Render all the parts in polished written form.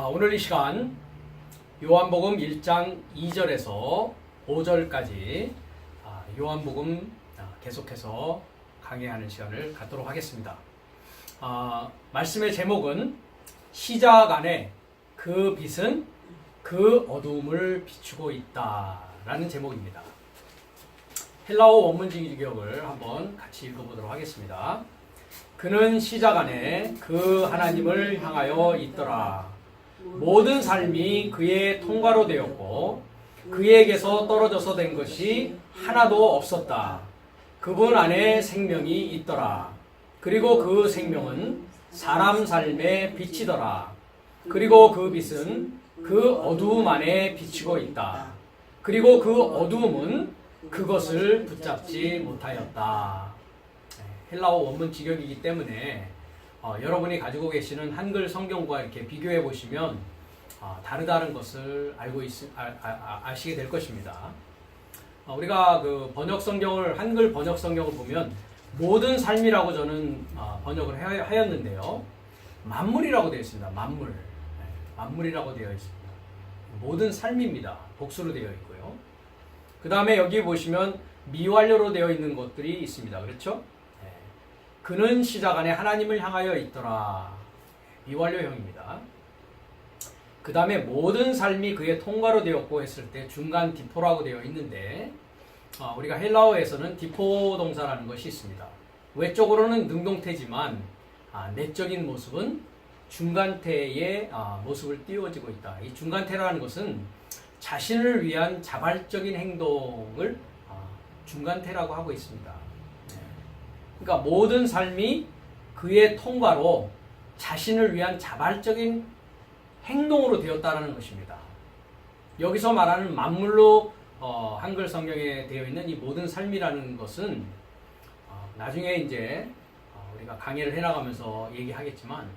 오늘 이 시간 요한복음 1장 2절에서 5절까지 요한복음 계속해서 강의하는 시간을 갖도록 하겠습니다. 말씀의 제목은 시작 안에 그 빛은 그 어두움을 비추고 있다라는 제목입니다. 헬라어 원문 직역을 한번 같이 읽어보도록 하겠습니다. 그는 시작 안에 그 하나님을 향하여 있더라. 모든 삶이 그의 통과로 되었고 그에게서 떨어져서 된 것이 하나도 없었다. 그분 안에 생명이 있더라. 그리고 그 생명은 사람 삶의 빛이더라. 그리고 그 빛은 그 어두움 안에 비치고 있다. 그리고 그 어두움은 그것을 붙잡지 못하였다. 헬라어 원문 직역이기 때문에 여러분이 가지고 계시는 한글 성경과 이렇게 비교해 보시면 다르다는 것을 아시게 될 것입니다. 우리가 그 한글 번역 성경을 보면 모든 삶이라고 저는 번역을 하였는데요. 만물이라고 되어 있습니다. 만물이라고 되어 있습니다. 모든 삶입니다. 복수로 되어 있고요. 그 다음에 여기 보시면 미완료로 되어 있는 것들이 있습니다. 그렇죠? 그는 시작 안에 하나님을 향하여 있더라. 미완료형입니다. 그 다음에 모든 삶이 그의 통과로 되었고 했을 때 중간 디포라고 되어 있는데 우리가 헬라어에서는 디포 동사라는 것이 있습니다. 외적으로는 능동태지만 내적인 모습은 중간태의 모습을 띄워지고 있다. 이 중간태라는 것은 자신을 위한 자발적인 행동을 중간태라고 하고 있습니다. 그러니까 모든 삶이 그의 통과로 자신을 위한 자발적인 행동으로 되었다는 것입니다. 여기서 말하는 만물로 한글 성경에 되어 있는 이 모든 삶이라는 것은 나중에 이제 우리가 강의를 해나가면서 얘기하겠지만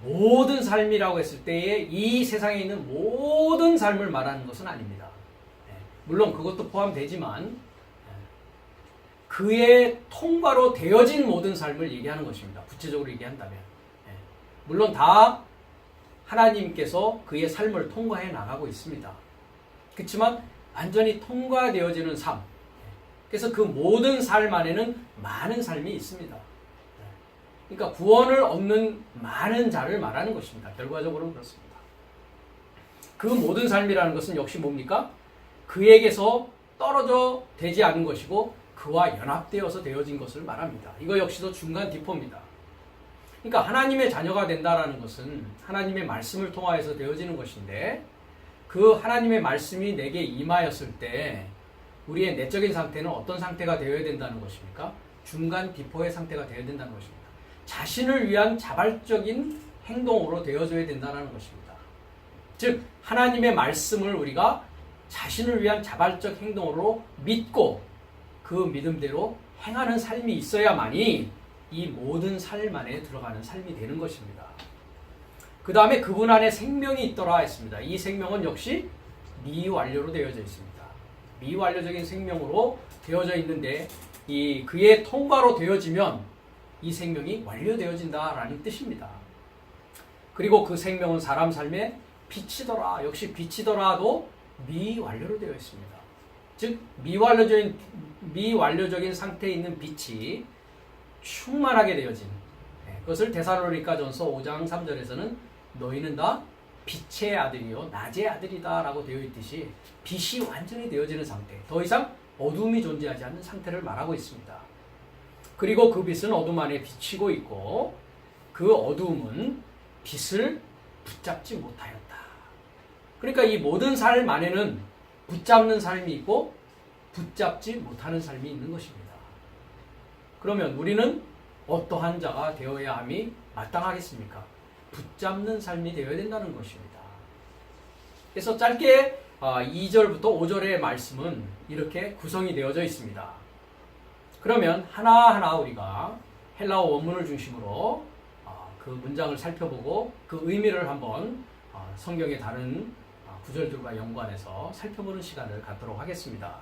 모든 삶이라고 했을 때에 이 세상에 있는 모든 삶을 말하는 것은 아닙니다. 물론 그것도 포함되지만 그의 통과로 되어진 모든 삶을 얘기하는 것입니다. 구체적으로 얘기한다면. 물론 다 하나님께서 그의 삶을 통과해 나가고 있습니다. 그렇지만 완전히 통과되어지는 삶. 그래서 그 모든 삶 안에는 많은 삶이 있습니다. 그러니까 구원을 얻는 많은 자를 말하는 것입니다. 결과적으로는 그렇습니다. 그 모든 삶이라는 것은 역시 뭡니까? 그에게서 떨어져 되지 않은 것이고 그와 연합되어서 되어진 것을 말합니다. 이거 역시도 중간 디포입니다. 그러니까 하나님의 자녀가 된다라는 것은 하나님의 말씀을 통하여서 되어지는 것인데 그 하나님의 말씀이 내게 임하였을 때 우리의 내적인 상태는 어떤 상태가 되어야 된다는 것입니까? 중간 디포의 상태가 되어야 된다는 것입니다. 자신을 위한 자발적인 행동으로 되어져야 된다는 것입니다. 즉 하나님의 말씀을 우리가 자신을 위한 자발적 행동으로 믿고 그 믿음대로 행하는 삶이 있어야만이 이 모든 삶 안에 들어가는 삶이 되는 것입니다. 그 다음에 그분 안에 생명이 있더라 했습니다. 이 생명은 역시 미완료로 되어져 있습니다. 미완료적인 생명으로 되어져 있는데 그의 통과로 되어지면 이 생명이 완료되어진다라는 뜻입니다. 그리고 그 생명은 사람 삶의 빛이더라. 역시 빛이더라도 미완료로 되어 있습니다. 즉 미완료적인 상태에 있는 빛이 충만하게 되어진 그것을 데살로니가전서 5장 3절에서는 너희는 다 빛의 아들이요 낮의 아들이다 라고 되어 있듯이 빛이 완전히 되어지는 상태, 더 이상 어둠이 존재하지 않는 상태를 말하고 있습니다. 그리고 그 빛은 어둠 안에 비치고 있고 그 어둠은 빛을 붙잡지 못하였다. 그러니까 이 모든 삶 안에는 붙잡는 삶이 있고 붙잡지 못하는 삶이 있는 것입니다. 그러면 우리는 어떠한 자가 되어야 함이 마땅하겠습니까? 붙잡는 삶이 되어야 된다는 것입니다. 그래서 짧게 2절부터 5절의 말씀은 이렇게 구성이 되어져 있습니다. 그러면 하나하나 우리가 헬라어 원문을 중심으로 그 문장을 살펴보고 그 의미를 한번 성경의 다른 구절들과 연관해서 살펴보는 시간을 갖도록 하겠습니다.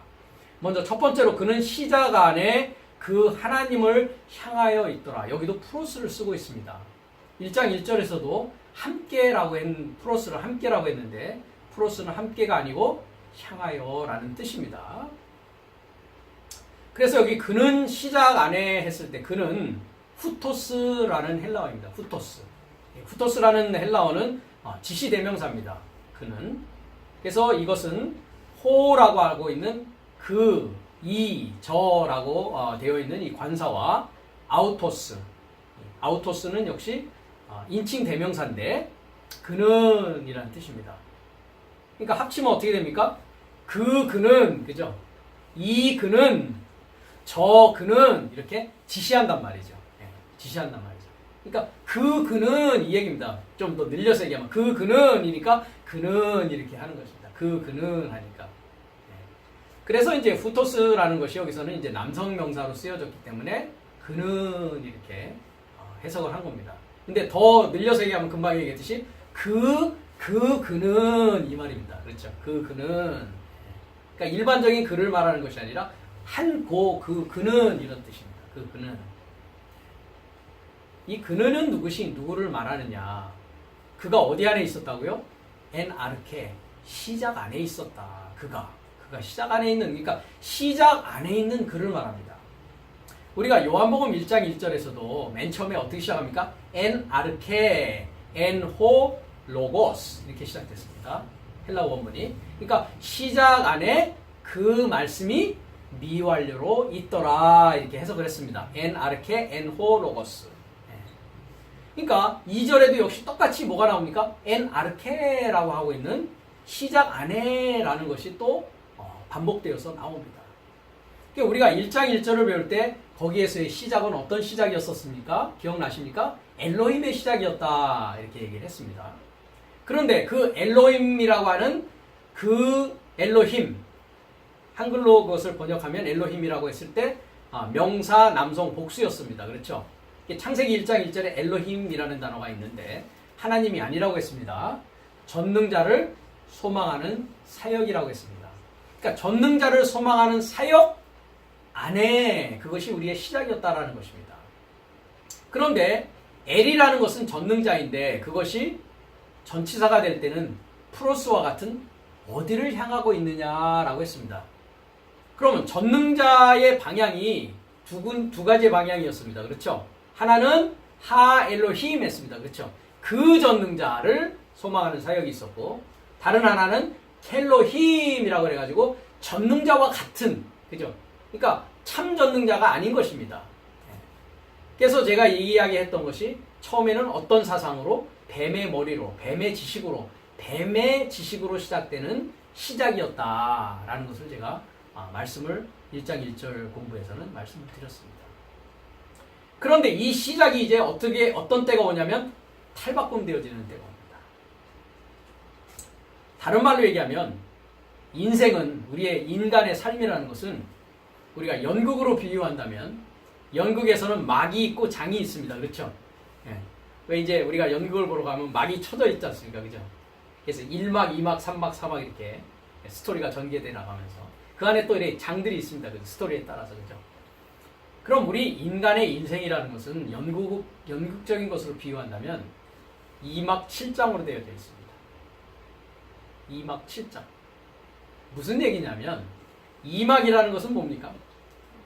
먼저 첫 번째로 그는 시작 안에 그 하나님을 향하여 있더라. 여기도 프로스를 쓰고 있습니다. 1장 1절에서도 함께라고 프로스를 함께라고 했는데 프로스는 함께가 아니고 향하여라는 뜻입니다. 그래서 여기 그는 시작 안에 했을 때 그는 후토스라는 헬라어입니다. 후토스. 후토스라는 헬라어는 지시대명사입니다. 그는. 그래서 이것은 호라고 하고 있는 그, 이, 저라고 되어 있는 이 관사와 아우토스. 아우토스는 역시 인칭 대명사인데 그는 이라는 뜻입니다. 그러니까 합치면 어떻게 됩니까? 그 그는, 그죠? 이 그는, 저 그는 이렇게 지시한단 말이죠. 지시한단 말이죠. 그러니까 그 그는 이 얘기입니다. 좀 더 늘려서 얘기하면 그 그는이니까 그는 이렇게 하는 것입니다. 그 그는 하니까. 그래서 이제 후토스라는 것이 여기서는 이제 남성 명사로 쓰여졌기 때문에 그는 이렇게 해석을 한 겁니다. 근데 더 늘려서 얘기하면 금방 얘기했듯이 그는 이 말입니다. 그렇죠? 그 그는. 그러니까 일반적인 그를 말하는 것이 아니라 그는 이런 뜻입니다. 그 그는. 이 그는은 누구를 말하느냐? 그가 어디 안에 있었다고요? 엔 아르케, 시작 안에 있었다. 그가 시작 안에 있는, 그러니까 시작 안에 있는 그를 말합니다. 우리가 요한복음 1장 1절에서도 맨 처음에 어떻게 시작합니까? 엔 아르케, 엔 호 로고스 이렇게 시작됐습니다. 헬라 원문이. 그러니까 시작 안에 그 말씀이 미완료로 있더라 이렇게 해석을 했습니다. 엔 아르케, 엔 호 로고스. 그러니까 2절에도 역시 똑같이 뭐가 나옵니까? 엔 아르케라고 하고 있는 시작 안에라는 것이 또 반복되어서 나옵니다. 그러니까 우리가 1장 1절을 배울 때 거기에서의 시작은 어떤 시작이었었습니까? 기억나십니까? 엘로힘의 시작이었다 이렇게 얘기를 했습니다. 그런데 그 엘로힘이라고 하는 그 엘로힘, 한글로 그것을 번역하면 엘로힘이라고 했을 때 명사 남성 복수였습니다. 그렇죠? 창세기 1장 1절에 엘로힘이라는 단어가 있는데 하나님이 아니라고 했습니다. 전능자를 소망하는 사역이라고 했습니다. 그러니까 전능자를 소망하는 사역 안에 그것이 우리의 시작이었다라는 것입니다. 그런데 엘이라는 것은 전능자인데 그것이 전치사가 될 때는 프로스와 같은 어디를 향하고 있느냐라고 했습니다. 그러면 전능자의 방향이 두 가지의 방향이었습니다. 그렇죠? 하나는 하 엘로힘 했습니다. 그렇죠? 그 전능자를 소망하는 사역이 있었고 다른 하나는 켈로힘이라고 해가지고 전능자와 같은, 그죠? 그러니까 참 전능자가 아닌 것입니다. 그래서 제가 이야기했던 것이 처음에는 어떤 사상으로 뱀의 머리로, 뱀의 지식으로 시작되는 시작이었다라는 것을 제가 말씀을 1장 1절 공부에서는 말씀을 드렸습니다. 그런데 이 시작이 이제 어떤 때가 오냐면 탈바꿈되어지는 때가 옵니다. 다른 말로 얘기하면 인생은, 우리의 인간의 삶이라는 것은 우리가 연극으로 비유한다면 연극에서는 막이 있고 장이 있습니다. 그렇죠? 예. 왜 이제 우리가 연극을 보러 가면 막이 쳐져 있지 않습니까? 그죠? 그래서 1막, 2막, 3막, 4막 이렇게 스토리가 전개돼 나가면서 그 안에 또 이렇게 장들이 있습니다. 그 스토리에 따라서. 그죠? 그럼 우리 인간의 인생이라는 것은 연극적인 것으로 비유한다면 2막 7장으로 되어져 있습니다. 2막 7장. 무슨 얘기냐면 2막이라는 것은 뭡니까?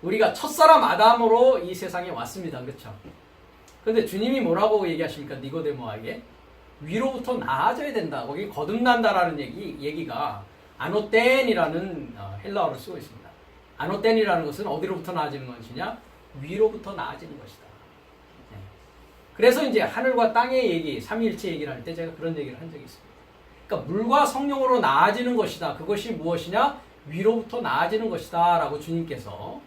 우리가 첫사람 아담으로 이 세상에 왔습니다. 그렇죠? 그런데 주님이 뭐라고 얘기하십니까? 니고데모에게 위로부터 나아져야 된다. 거기 거듭난다라는 얘기가 아노텐이라는 헬라어를 쓰고 있습니다. 아노텐이라는 것은 어디로부터 나아지는 것이냐? 위로부터 나아지는 것이다. 네. 그래서 이제 하늘과 땅의 얘기, 삼위일체 얘기를 할 때 제가 그런 얘기를 한 적이 있습니다. 그러니까 물과 성령으로 나아지는 것이다. 그것이 무엇이냐? 위로부터 나아지는 것이다. 라고 주님께서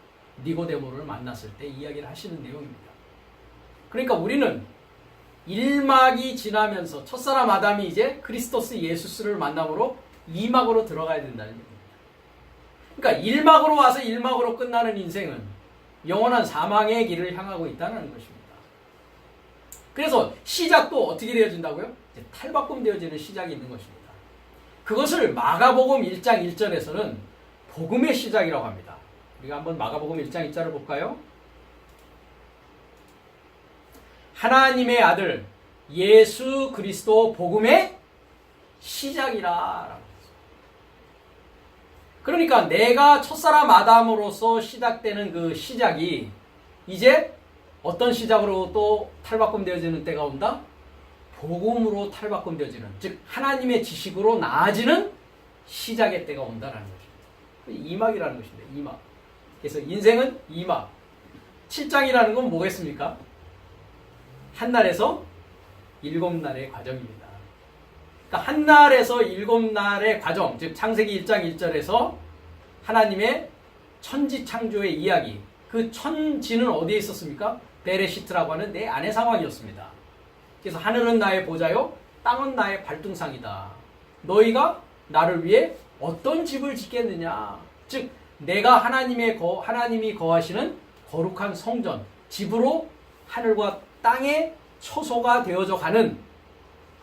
니고데모를 만났을 때 이야기를 하시는 내용입니다. 그러니까 우리는 1막이 지나면서 첫사람 아담이 이제 크리스토스 예수스를 만남으로 2막으로 들어가야 된다는 얘기입니다. 그러니까 1막으로 와서 1막으로 끝나는 인생은 영원한 사망의 길을 향하고 있다는 것입니다. 그래서 시작도 어떻게 되어진다고요? 이제 탈바꿈되어지는 시작이 있는 것입니다. 그것을 마가복음 1장 1절에서는 복음의 시작이라고 합니다. 우리가 한번 마가복음 1장 1절을 볼까요? 하나님의 아들 예수 그리스도 복음의 시작이라. 그러니까 내가 첫사람 아담으로서 시작되는 그 시작이 이제 어떤 시작으로 또 탈바꿈되어지는 때가 온다? 복음으로 탈바꿈되어지는, 즉 하나님의 지식으로 나아지는 시작의 때가 온다라는 것입니다. 이막이라는 것입니다. 이막. 그래서 인생은 이막. 7장이라는 건 뭐겠습니까? 한 날에서 7날의 과정입니다. 그러니까 한 날에서 7날의 과정, 즉 창세기 1장 1절에서 하나님의 천지 창조의 이야기, 그 천지는 어디에 있었습니까? 베레시트라고 하는 내 안의 상황이었습니다. 그래서 하늘은 나의 보좌요, 땅은 나의 발등상이다. 너희가 나를 위해 어떤 집을 짓겠느냐? 즉 내가 하나님이 거하시는 거룩한 성전, 집으로 하늘과 땅의 처소가 되어져 가는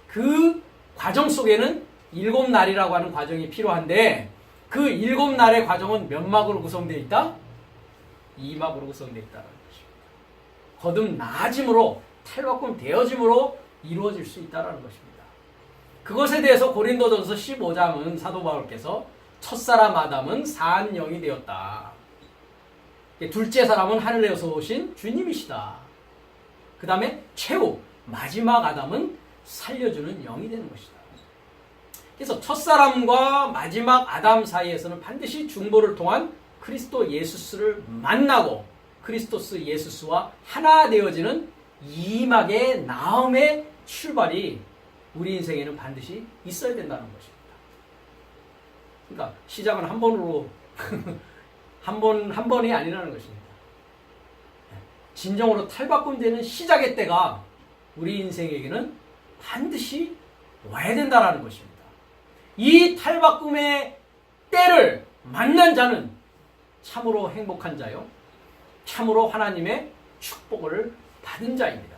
그 과정 속에는 7날이라고 하는 과정이 필요한데, 그 7날의 과정은 몇 막으로 구성되어 있다? 2막으로 구성되어 있다는 것입니다. 거듭 나아짐으로, 탈바꿈 되어짐으로 이루어질 수 있다는 것입니다. 그것에 대해서 고린도전서 15장은 사도 바울께서 첫사람 아담은 사한 영이 되었다. 둘째 사람은 하늘에서 오신 주님이시다. 그 다음에 최후 마지막 아담은 살려주는 영이 되는 것이다. 그래서 첫사람과 마지막 아담 사이에서는 반드시 중보를 통한 그리스도 예수스를 만나고 그리스도스 예수스와 하나 되어지는 이막의 나음의 출발이 우리 인생에는 반드시 있어야 된다는 것입니다. 그러니까 시작은 한 번으로 한 번이 아니라는 것입니다. 진정으로 탈바꿈되는 시작의 때가 우리 인생에게는 반드시 와야 된다는 것입니다. 이 탈바꿈의 때를 만난 자는 참으로 행복한 자요, 참으로 하나님의 축복을 받은 자입니다.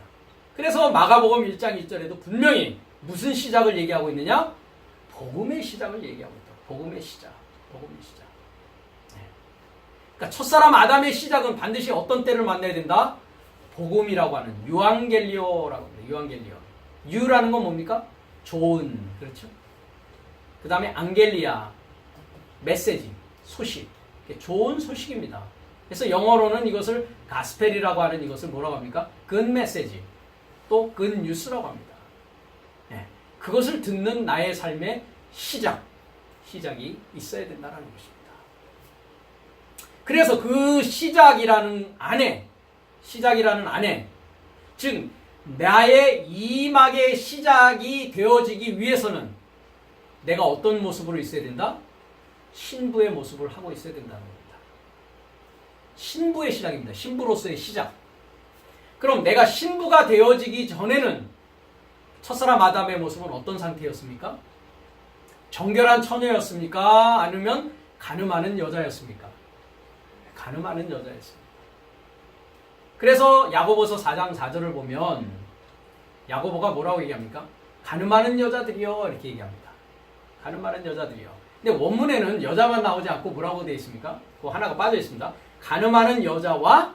그래서 마가복음 1장 1절에도 분명히 무슨 시작을 얘기하고 있느냐? 복음의 시작을 얘기하고 있다. 복음의 시작. 복음의 시작. 네. 그러니까 첫사람 아담의 시작은 반드시 어떤 때를 만나야 된다? 복음이라고 하는 유앙겔리오라고 합니다. 유앙겔리오. 유라는 건 뭡니까? 좋은, 그렇죠? 그 다음에 앙겔리아, 메시지, 소식. 좋은 소식입니다. 그래서 영어로는 이것을 가스펠이라고 하는 이것을 뭐라고 합니까? good message, 또 good news라고 합니다. 네. 그것을 듣는 나의 삶의 시작이 있어야 된다는 것입니다. 그래서 그 시작이라는 안에, 즉 나의 이막의 시작이 되어지기 위해서는 내가 어떤 모습으로 있어야 된다? 신부의 모습을 하고 있어야 된다는 겁니다. 신부의 시작입니다. 신부로서의 시작. 그럼 내가 신부가 되어지기 전에는 첫사람 아담의 모습은 어떤 상태였습니까? 정결한 처녀였습니까? 아니면 간음하는 여자였습니까? 간음하는 여자였습니다. 그래서 야고보서 4장 4절을 보면 야고보가 뭐라고 얘기합니까? 간음하는 여자들이요, 이렇게 얘기합니다. 간음하는 여자들이요. 근데 원문에는 여자만 나오지 않고 뭐라고 되어 있습니까? 그 하나가 빠져 있습니다. 간음하는 여자와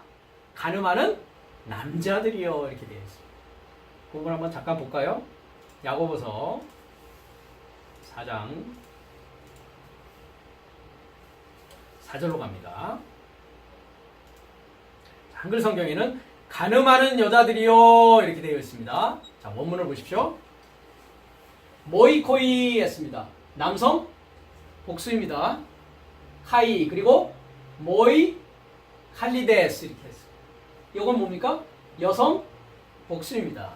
간음하는 남자들이요, 이렇게 되어 있습니다. 그 부분 한번 잠깐 볼까요? 야고보서 4장 4절로 갑니다. 한글 성경에는 간음하는 여자들이요, 이렇게 되어 있습니다. 자, 원문을 보십시오. 모이코이 했습니다. 남성 복수입니다. 카이, 그리고 모이 칼리데스, 이렇게 했어요. 이건 뭡니까? 여성 복수입니다.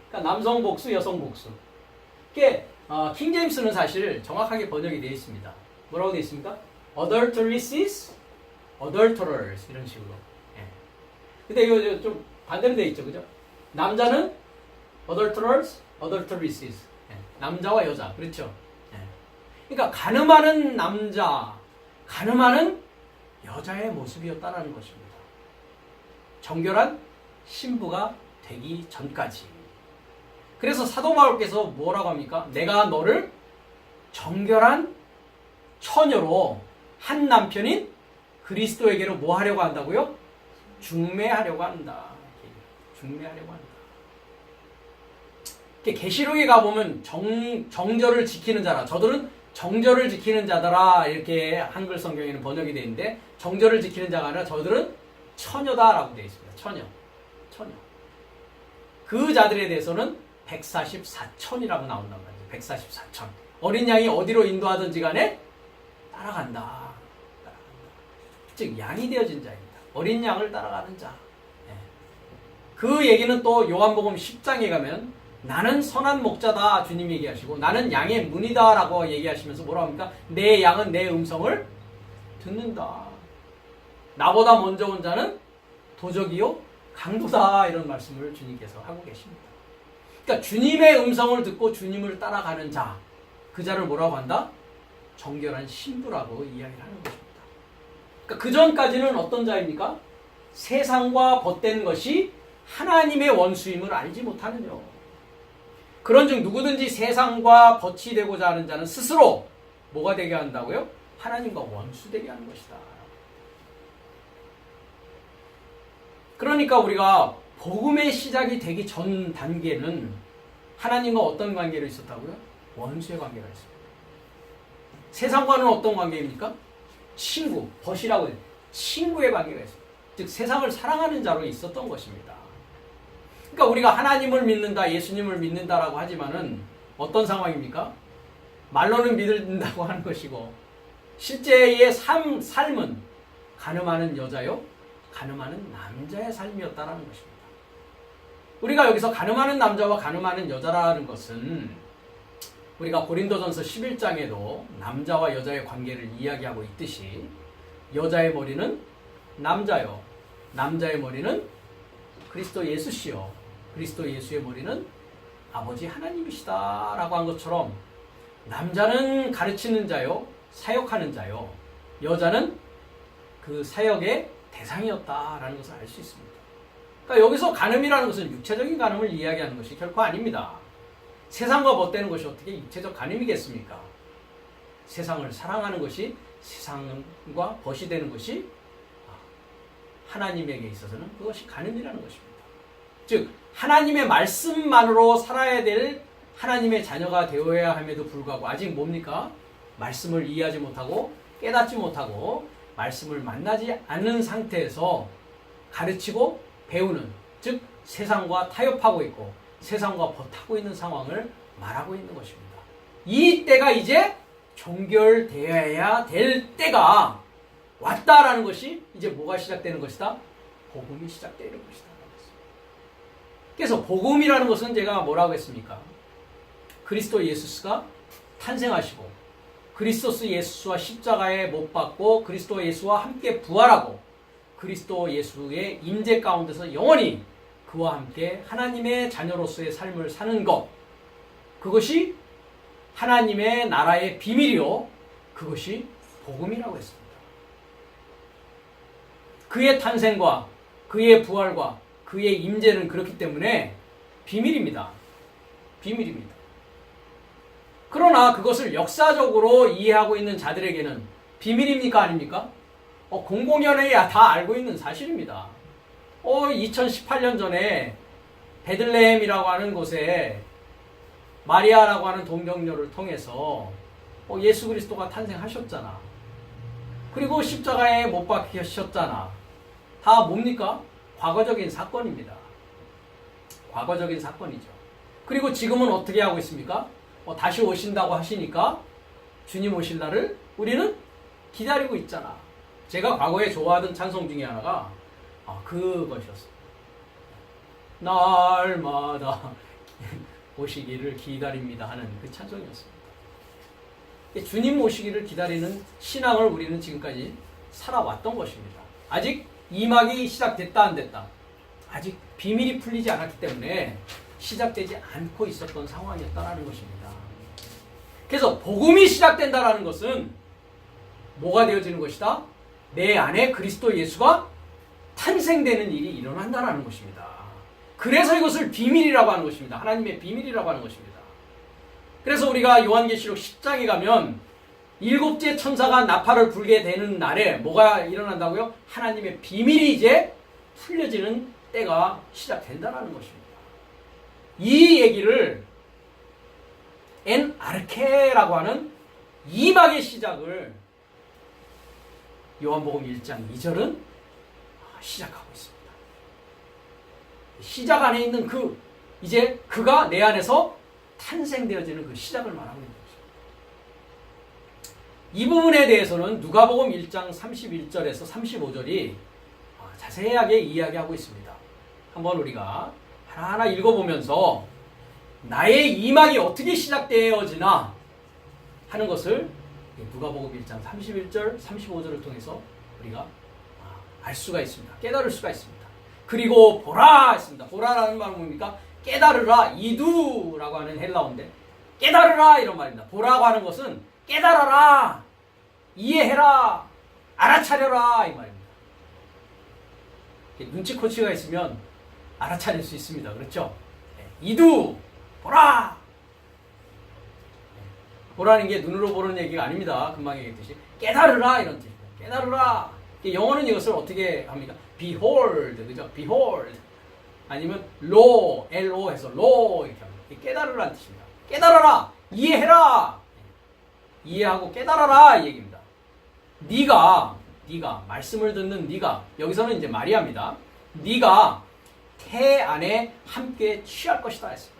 그러니까 남성 복수, 여성 복수. 이게 킹제임스는 사실 정확하게 번역이 되어 있습니다. 뭐라고 되어 있습니까? adulteresses, adulterers, 이런 식으로. 예. 근데 이거 좀 반대로 되어 있죠, 그죠? 남자는 adulterers, adulteresses. 예. 남자와 여자, 그렇죠? 예. 그러니까 간음하는 남자, 간음하는 여자의 모습이었다는 것입니다. 정결한 신부가 되기 전까지. 그래서 사도 바울께서 뭐라고 합니까? 내가 너를 정결한 처녀로 한 남편인 그리스도에게로 뭐 하려고 한다고요? 중매하려고 한다. 중매하려고 한다. 계시록에 가보면 정절을 지키는 자라, 저들은 정절을 지키는 자더라, 이렇게 한글 성경에는 번역이 되어 있는데, 정절을 지키는 자가 아니라 저들은 처녀다라고 되어 있습니다. 처녀. 그 자들에 대해서는 144천이라고 나온단 말이에요. 144천. 어린 양이 어디로 인도하든지 간에 따라간다. 즉 양이 되어진 자입니다. 어린 양을 따라가는 자. 그 얘기는 또 요한복음 10장에 가면 나는 선한 목자다 주님 얘기하시고, 나는 양의 문이다 라고 얘기하시면서 뭐라고 합니까? 내 양은 내 음성을 듣는다. 나보다 먼저 온 자는 도적이요 강도다, 이런 말씀을 주님께서 하고 계십니다. 그러니까 주님의 음성을 듣고 주님을 따라가는 자, 그 자를 뭐라고 한다? 정결한 신부라고 이야기를 하는 것입니다. 그러니까 그 전까지는 어떤 자입니까? 세상과 벗된 것이 하나님의 원수임을 알지 못하는 자. 그런즉 누구든지 세상과 벗이 되고자 하는 자는 스스로 뭐가 되게 한다고요? 하나님과 원수되게 하는 것이다. 그러니까 우리가 복음의 시작이 되기 전 단계는 하나님과 어떤 관계로 있었다고요? 원수의 관계가 있습니다. 세상과는 어떤 관계입니까? 친구, 벗이라고 해요. 친구의 관계가 있습니다. 즉 세상을 사랑하는 자로 있었던 것입니다. 그러니까 우리가 하나님을 믿는다, 예수님을 믿는다라고 하지만은 어떤 상황입니까? 말로는 믿는다고 하는 것이고 실제의 삶은 가늠하는 여자요, 가늠하는 남자의 삶이었다라는 것입니다. 우리가 여기서 가늠하는 남자와 가늠하는 여자라는 것은 우리가 고린도전서 11장에도 남자와 여자의 관계를 이야기하고 있듯이 여자의 머리는 남자요, 남자의 머리는 그리스도 예수시요, 그리스도 예수의 머리는 아버지 하나님이시다 라고 한 것처럼 남자는 가르치는 자요, 사역하는 자요, 여자는 그 사역의 대상이었다라는 것을 알 수 있습니다. 그러니까 여기서 간음이라는 것은 육체적인 간음을 이야기하는 것이 결코 아닙니다. 세상과 벗되는 것이 어떻게 육체적 간음이겠습니까? 세상을 사랑하는 것이, 세상과 벗이 되는 것이 하나님에게 있어서는 그것이 간음이라는 것입니다. 즉 하나님의 말씀만으로 살아야 될 하나님의 자녀가 되어야 함에도 불구하고 아직 뭡니까? 말씀을 이해하지 못하고 깨닫지 못하고 말씀을 만나지 않는 상태에서 가르치고 배우는, 즉 세상과 타협하고 있고 세상과 벗하고 있는 상황을 말하고 있는 것입니다. 이 때가 이제 종결되어야 될 때가 왔다라는 것이 이제 뭐가 시작되는 것이다? 복음이 시작되는 것이다. 그래서 복음이라는 것은 제가 뭐라고 했습니까? 그리스도 예수가 탄생하시고 그리스도 예수와 십자가에 못 박고 그리스도 예수와 함께 부활하고 그리스도 예수의 임재 가운데서 영원히 그와 함께 하나님의 자녀로서의 삶을 사는 것, 그것이 하나님의 나라의 비밀이요, 그것이 복음이라고 했습니다. 그의 탄생과 그의 부활과 그의 임재는 그렇기 때문에 비밀입니다. 비밀입니다. 그러나 그것을 역사적으로 이해하고 있는 자들에게는 비밀입니까? 아닙니까? 공공연히 다 알고 있는 사실입니다. 2018년 전에 베들레헴이라고 하는 곳에 마리아라고 하는 동정녀를 통해서 예수 그리스도가 탄생하셨잖아. 그리고 십자가에 못 박히셨잖아. 다 뭡니까? 과거적인 사건입니다. 과거적인 사건이죠. 그리고 지금은 어떻게 하고 있습니까? 다시 오신다고 하시니까 주님 오실 날을 우리는 기다리고 있잖아. 제가 과거에 좋아하던 찬송 중에 하나가 그것이었어요. 날마다 오시기를 기다립니다 하는 그 찬송이었습니다. 주님 오시기를 기다리는 신앙을 우리는 지금까지 살아왔던 것입니다. 아직 이막이 시작됐다 안 됐다, 아직 비밀이 풀리지 않았기 때문에 시작되지 않고 있었던 상황이었다는 것입니다. 그래서 복음이 시작된다는 것은 뭐가 되어지는 것이다? 내 안에 그리스도 예수가 탄생되는 일이 일어난다는 것입니다. 그래서 이것을 비밀이라고 하는 것입니다. 하나님의 비밀이라고 하는 것입니다. 그래서 우리가 요한계시록 10장에 가면 일곱째 천사가 나팔을 불게 되는 날에 뭐가 일어난다고요? 하나님의 비밀이 이제 풀려지는 때가 시작된다는 것입니다. 이 얘기를 시작이라고 하는 이막의 시작을 요한복음 1장 2절은 시작하고 있습니다. 시작 안에 있는 이제 그가 내 안에서 탄생되어지는 그 시작을 말하고 있는 것입니다. 이 부분에 대해서는 누가복음 1장 31절에서 35절이 자세하게 이야기하고 있습니다. 한번 우리가 하나하나 읽어보면서 나의 이막이 어떻게 시작되어지나 하는 것을 누가복음 1장 31절, 35절을 통해서 우리가 알 수가 있습니다. 깨달을 수가 있습니다. 그리고 보라 했습니다. 보라라는 말은 뭡니까? 깨달으라, 이두라고 하는 헬라어인데 깨달으라 이런 말입니다. 보라고 하는 것은 깨달아라, 이해해라, 알아차려라 이 말입니다. 눈치코치가 있으면 알아차릴 수 있습니다. 그렇죠? 이두, 보라! 보라는 게 눈으로 보는 얘기가 아닙니다. 금방 얘기했듯이 깨달으라 이런 뜻입니다. 깨달으라. 영어는 이것을 어떻게 합니까? behold, 그죠? behold. 아니면 lo, lo 해서 lo 이렇게 합니다. 깨달으라는 뜻입니다. 깨달아라, 이해해라. 이해하고 깨달아라 이 얘기입니다. 네가 말씀을 듣는 네가, 여기서는 이제 마리아입니다. 네가 태 안에 함께 취할 것이다 했습니다.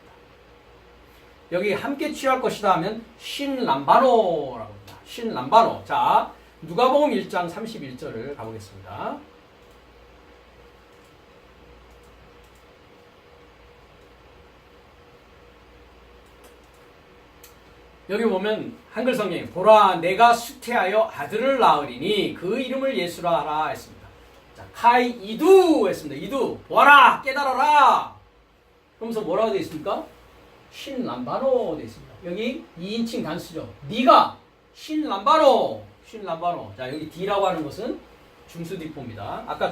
여기 함께 취할 것이다 하면 신람바노라고 합니다. 신람바노. 자, 누가복음 1장 31절을 가보겠습니다. 여기 보면 한글 성경에 보라 내가 수태하여 아들을 낳으리니 그 이름을 예수라 하라 했습니다. 자, 카이 이두 했습니다. 이두 보아라 깨달아라. 그러면서 뭐라고 되어 있습니까? 신람바노 되어 있습니다. 여기 2인칭 단수죠. 네가 신람바노. 자, 여기 D라고 하는 것은 중수디포입니다. 아까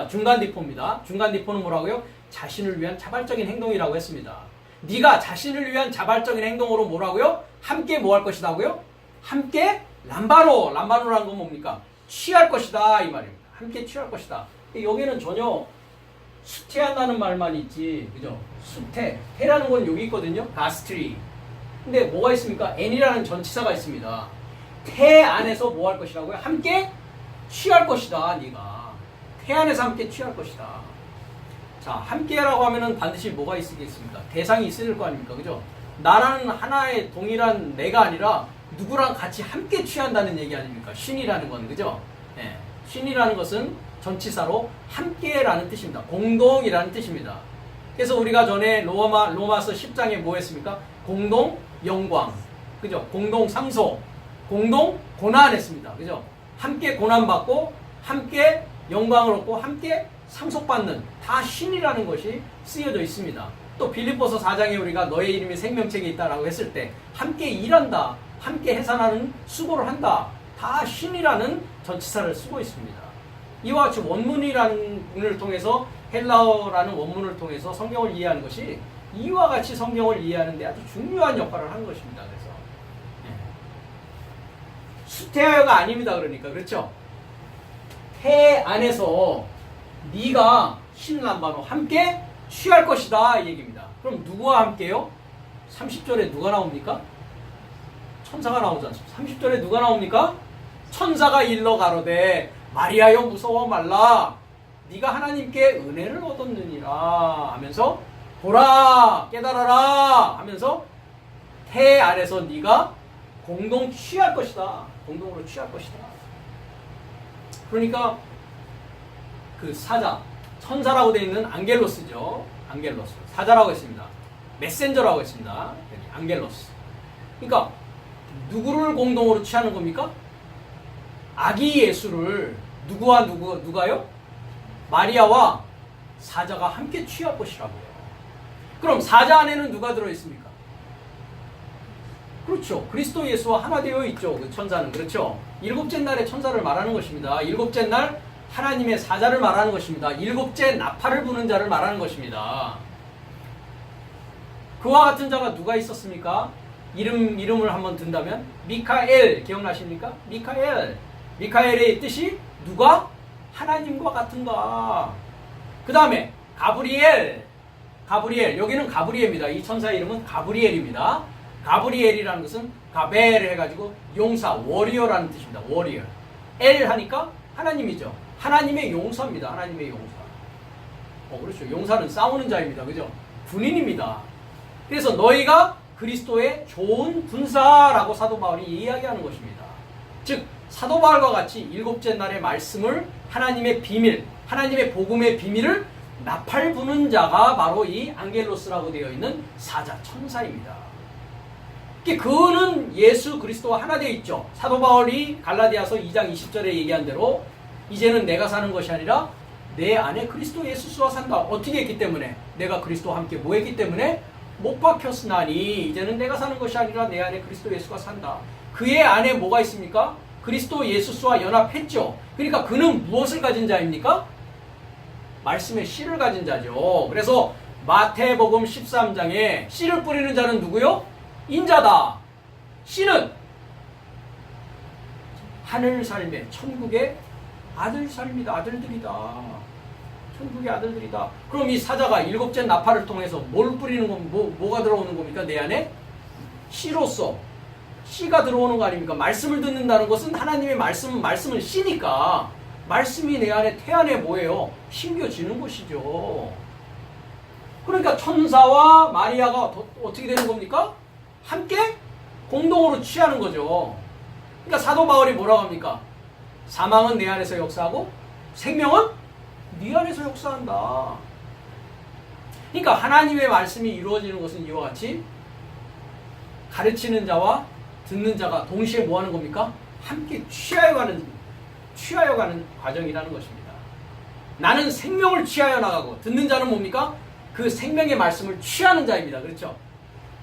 중간디포입니다. 중간디포는 뭐라고요? 자신을 위한 자발적인 행동이라고 했습니다. 네가 자신을 위한 자발적인 행동으로 뭐라고요? 함께 뭐 할 것이다고요? 함께 람바노라는 건 뭡니까? 취할 것이다 이 말입니다. 함께 취할 것이다. 여기는 전혀 수태한다는 말만 있지, 그죠? 해라는 건 여기 있거든요. 가스트리. 근데 뭐가 있습니까? n이라는 전치사가 있습니다. 태 안에서 뭐 할 것이라고요? 함께 취할 것이다. 네가 태 안에서 함께 취할 것이다. 자, 함께라고 하면은 반드시 뭐가 있겠습니까? 대상이 있을 거 아닙니까? 그죠? 나라는 하나의 동일한 내가 아니라 누구랑 같이 함께 취한다는 얘기 아닙니까? 신이라는 건, 그죠? 예. 신이라는 것은 전치사로 함께라는 뜻입니다. 공동이라는 뜻입니다. 그래서 우리가 전에 로마서 10장에 뭐 했습니까? 공동 영광, 그죠? 공동 상소, 공동 고난 했습니다. 그죠? 함께 고난받고, 함께 영광을 얻고, 함께 상속받는 다 신이라는 것이 쓰여져 있습니다. 또 빌립보서 4장에 우리가 너의 이름이 생명책에 있다라고 했을 때 함께 일한다, 함께 해산하는 수고를 한다, 다 신이라는 전치사를 쓰고 있습니다. 이와 같이 원문이라는 통해서 헬라어라는 원문을 통해서 성경을 이해하는 것이 이와 같이 성경을 이해하는 데 아주 중요한 역할을 하는 것입니다. 그래서 수태하여가 아닙니다. 그러니까 그렇죠? 태 안에서 네가 신람바노 함께 취할 것이다 이 얘기입니다. 그럼 누구와 함께요? 30절에 누가 나옵니까? 천사가 나오지 않습니까? 30절에 누가 나옵니까? 천사가 일러 가로되 마리아여 무서워 말라 네가 하나님께 은혜를 얻었느니라 하면서 보라 깨달아라 하면서 태 안에서 네가 공동 취할 것이다. 공동으로 취할 것이다. 그러니까 그 사자, 천사라고 되어 있는 안겔로스죠. 안겔로스. 사자라고 했습니다. 메센저라고 했습니다. 안겔로스. 그러니까 누구를 공동으로 취하는 겁니까? 아기 예수를 누가요? 마리아와 사자가 함께 취할 것이라고요. 그럼 사자 안에는 누가 들어있습니까? 그렇죠. 그리스도 예수와 하나 되어 있죠. 그 천사는. 그렇죠. 일곱째 날의 천사를 말하는 것입니다. 일곱째 날 하나님의 사자를 말하는 것입니다. 일곱째 나팔을 부는 자를 말하는 것입니다. 그와 같은 자가 누가 있었습니까? 이름을 한번 든다면 미카엘 기억나십니까? 미카엘의 뜻이 누가? 하나님과 같은가. 그 다음에 가브리엘 여기는 가브리엘입니다. 이 천사의 이름은 가브리엘입니다. 가브리엘이라는 것은 가벨 해가지고 용사, 워리어라는 뜻입니다. 워리어. 엘 하니까 하나님이죠. 하나님의 용사입니다. 하나님의 용사. 그렇죠. 용사는 싸우는 자입니다. 그죠? 군인입니다. 그래서 너희가 그리스도의 좋은 군사라고 사도 바울이 이야기하는 것입니다. 즉 사도 바울과 같이 일곱째 날의 말씀을 하나님의 비밀, 하나님의 복음의 비밀을 나팔 부는 자가 바로 이 앙겔로스라고 되어 있는 사자, 천사입니다. 그는 예수 그리스도와 하나 되어 있죠. 사도 바울이 갈라디아서 2장 20절에 얘기한 대로 이제는 내가 사는 것이 아니라 내 안에 그리스도 예수와 산다. 어떻게 했기 때문에? 내가 그리스도와 함께 뭐 했기 때문에? 못 박혔으나니 이제는 내가 사는 것이 아니라 내 안에 그리스도 예수가 산다. 그의 안에 뭐가 있습니까? 그리스도 예수와 연합했죠. 그러니까 그는 무엇을 가진 자입니까? 말씀의 씨를 가진 자죠. 그래서 마태복음 13장에 씨를 뿌리는 자는 누구요? 인자다. 씨는 하늘 삶의 천국의 아들 삶이다. 아들들이다. 천국의 아들들이다. 그럼 이 사자가 일곱째 나팔을 통해서 뭘 뿌리는 건 뭐가 들어오는 겁니까? 내 안에 씨로서 씨가 들어오는 거 아닙니까? 말씀을 듣는다는 것은 하나님의 말씀은 씨니까 말씀이 내 안에 태안에 뭐예요? 심겨지는 것이죠. 그러니까 천사와 마리아가 어떻게 되는 겁니까? 함께 공동으로 취하는 거죠. 그러니까 사도 바울이 뭐라고 합니까? 사망은 내 안에서 역사하고 생명은 네 안에서 역사한다. 그러니까 하나님의 말씀이 이루어지는 것은 이와 같이 가르치는 자와 듣는 자가 동시에 뭐 하는 겁니까? 함께 취하여 가는 과정이라는 것입니다. 나는 생명을 취하여 나가고 듣는 자는 뭡니까? 그 생명의 말씀을 취하는 자입니다. 그렇죠?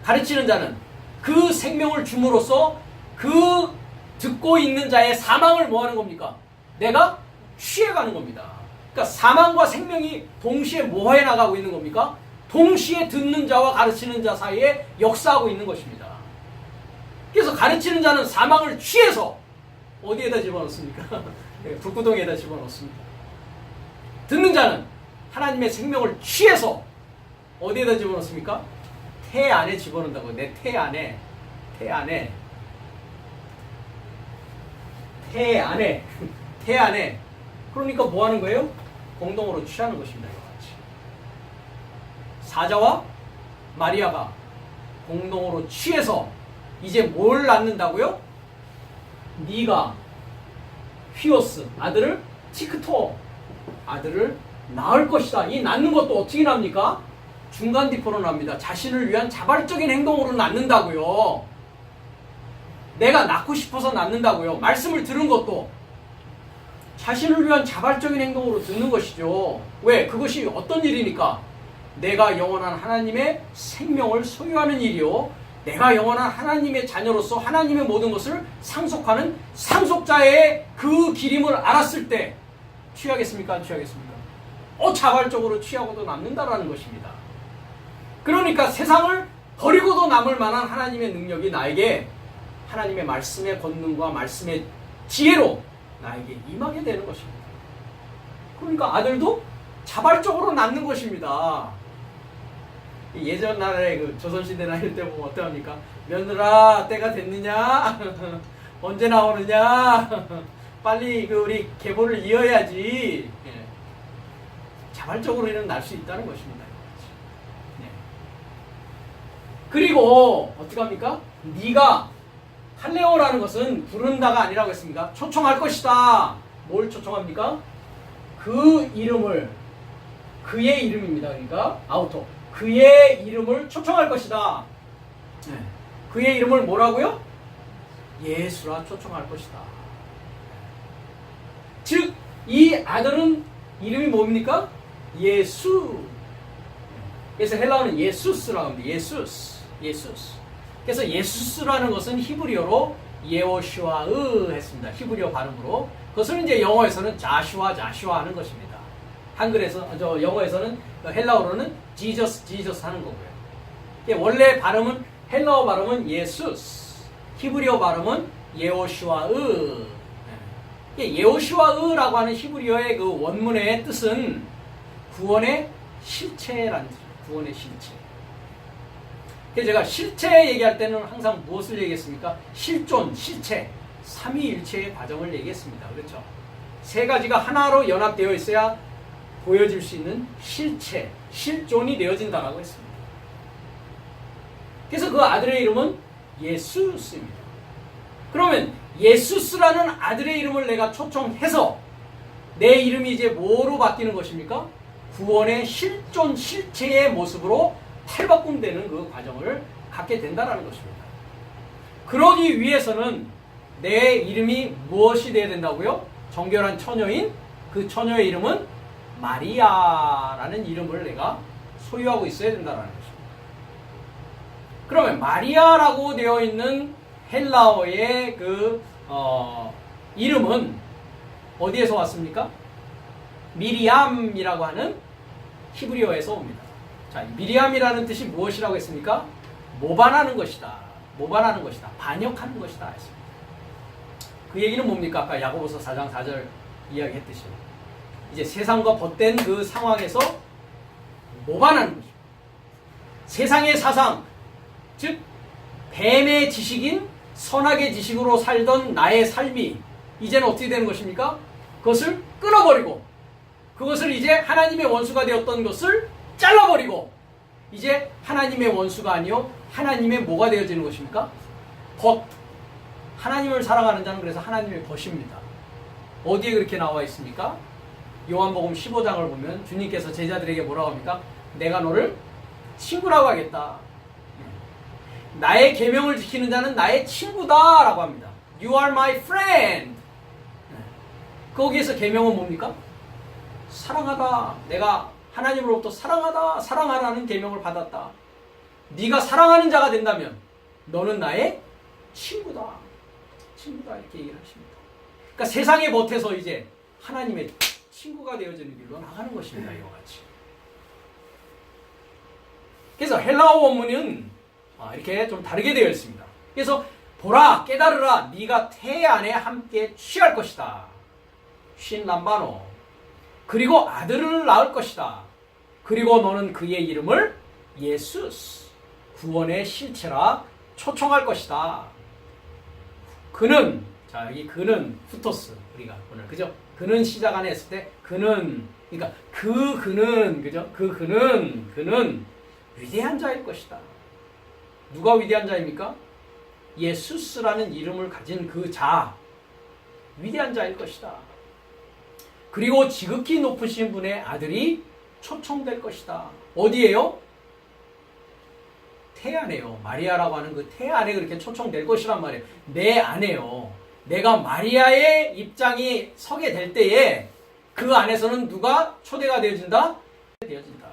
가르치는 자는 그 생명을 줌으로써 그 듣고 있는 자의 사망을 뭐 하는 겁니까? 내가 취해가는 겁니다. 그러니까 사망과 생명이 동시에 뭐 해 나가고 있는 겁니까? 동시에 듣는 자와 가르치는 자 사이에 역사하고 있는 것입니다. 그래서 가르치는 자는 사망을 취해서 어디에다 집어넣습니까? 불구덩이에다 집어넣습니다. 듣는 자는 하나님의 생명을 취해서 어디에다 집어넣습니까? 태 안에 집어넣는다고. 내 태 안에. 그러니까 뭐 하는 거예요? 공동으로 취하는 것입니다. 사자와 마리아가 공동으로 취해서 이제 뭘 낳는다고요? 네가 휘오스 아들을 티크토 아들을 낳을 것이다. 이 낳는 것도 어떻게 납니까? 중간 디포로 납니다. 자신을 위한 자발적인 행동으로 낳는다고요. 내가 낳고 싶어서 낳는다고요. 말씀을 들은 것도 자신을 위한 자발적인 행동으로 듣는 것이죠. 왜? 그것이 어떤 일이니까? 내가 영원한 하나님의 생명을 소유하는 일이요. 내가 영원한 하나님의 자녀로서 하나님의 모든 것을 상속하는 상속자의 그 기림을 알았을 때 취하겠습니까? 안 취하겠습니까? 자발적으로 취하고도 남는다라는 것입니다. 그러니까 세상을 버리고도 남을 만한 하나님의 능력이 나에게 하나님의 말씀의 권능과 말씀의 지혜로 나에게 임하게 되는 것입니다. 그러니까 아들도 자발적으로 낳는 것입니다. 예전 날에 그 조선시대 나일 때 보면 어떡합니까? 며느라 때가 됐느냐? 언제 나오느냐? 빨리 우리 계보를 이어야지. 자발적으로는 날 수 있다는 것입니다. 그리고 어떡합니까? 네가 할레오라는 것은 부른다가 아니라고 했습니다. 초청할 것이다. 뭘 초청합니까? 그 이름을, 그의 이름입니다. 그러니까 아우토. 그의 이름을 초청할 것이다. 그의 이름을 뭐라고요? 예수라 초청할 것이다. 즉, 이 아들은 이름이 뭡니까? 예수. 그래서 헬라어는 예수스라고 합니다. 예수스. 그래서 예수스라는 것은 히브리어로 예호슈아으 했습니다. 히브리어 발음으로. 그것은 이제 영어에서는 자슈아 하는 것입니다. 영어에서는 헬라어로는 지저스 하는 거고요. 원래 발음은 헬라어 발음은 예수스, 히브리어 발음은 예호슈아으. 예호슈아으라고 하는 히브리어의 그 원문의 뜻은 구원의 실체라는 뜻입니다. 구원의 실체. 그래서 제가 실체 얘기할 때는 항상 무엇을 얘기했습니까? 실존, 실체, 삼위일체의 과정을 얘기했습니다. 그렇죠? 세 가지가 하나로 연합되어 있어야 보여질 수 있는 실체, 실존이 되어진다라고 했습니다. 그래서 그 아들의 이름은 예수스입니다. 그러면 예수스라는 아들의 이름을 내가 초청해서 내 이름이 이제 뭐로 바뀌는 것입니까? 구원의 실존, 실체의 모습으로 탈바꿈되는 그 과정을 갖게 된다는 것입니다. 그러기 위해서는 내 이름이 무엇이 되어야 된다고요? 정결한 처녀인 그 처녀의 이름은 마리아라는 이름을 내가 소유하고 있어야 된다는 것입니다. 그러면 마리아라고 되어 있는 헬라어의 그 이름은 어디에서 왔습니까? 미리암이라고 하는 히브리어에서 옵니다. 자, 미리암이라는 뜻이 무엇이라고 했습니까? 모반하는 것이다. 모반하는 것이다. 반역하는 것이다 했습니다. 그 얘기는 뭡니까? 아까 야고보서 4장 4절 이야기했듯이 이제 세상과 벗된 그 상황에서 모반하는 것입니다. 세상의 사상, 즉 뱀의 지식인 선악의 지식으로 살던 나의 삶이 이제는 어떻게 되는 것입니까? 그것을 끊어버리고 그것을 이제 하나님의 원수가 되었던 것을 잘라버리고 이제 하나님의 원수가 아니요 하나님의 뭐가 되어지는 것입니까? 벗. 하나님을 사랑하는 자는 그래서 하나님의 벗입니다. 어디에 그렇게 나와 있습니까? 요한복음 15장을 보면 주님께서 제자들에게 뭐라고 합니까? 내가 너를 친구라고 하겠다. 나의 계명을 지키는 자는 나의 친구다라고 합니다. You are my friend. 거기에서 계명은 뭡니까? 사랑하다. 내가 하나님으로부터 사랑하다. 사랑하라는 계명을 받았다. 네가 사랑하는 자가 된다면 너는 나의 친구다. 친구다 이렇게 얘기를 하십니다. 그러니까 세상에 못해서 이제 하나님의 친구가 되어지는 길로 나가는 것입니다. 이와 같이. 그래서 헬라어 원문은 이렇게 좀 다르게 되어 있습니다. 그래서 보라 깨달으라 네가 태 안에 함께 취할 것이다. 쉰 람바노. 그리고 아들을 낳을 것이다. 그리고 너는 그의 이름을 예수스 구원의 실체라 초청할 것이다. 그는 자 여기 그는 후토스 우리가 오늘 그죠? 그는 시작 안에 했을 때 그는 그러니까 그는 그죠? 그는 위대한 자일 것이다. 누가 위대한 자입니까? 예수스라는 이름을 가진 그 자 위대한 자일 것이다. 그리고 지극히 높으신 분의 아들이 초청될 것이다. 어디에요? 태 안에요. 마리아라고 하는 그 태 안에 그렇게 초청될 것이란 말이에요. 내 안에요. 내가 마리아의 입장이 서게 될 때에 그 안에서는 누가 초대가 되어진다? 되어진다.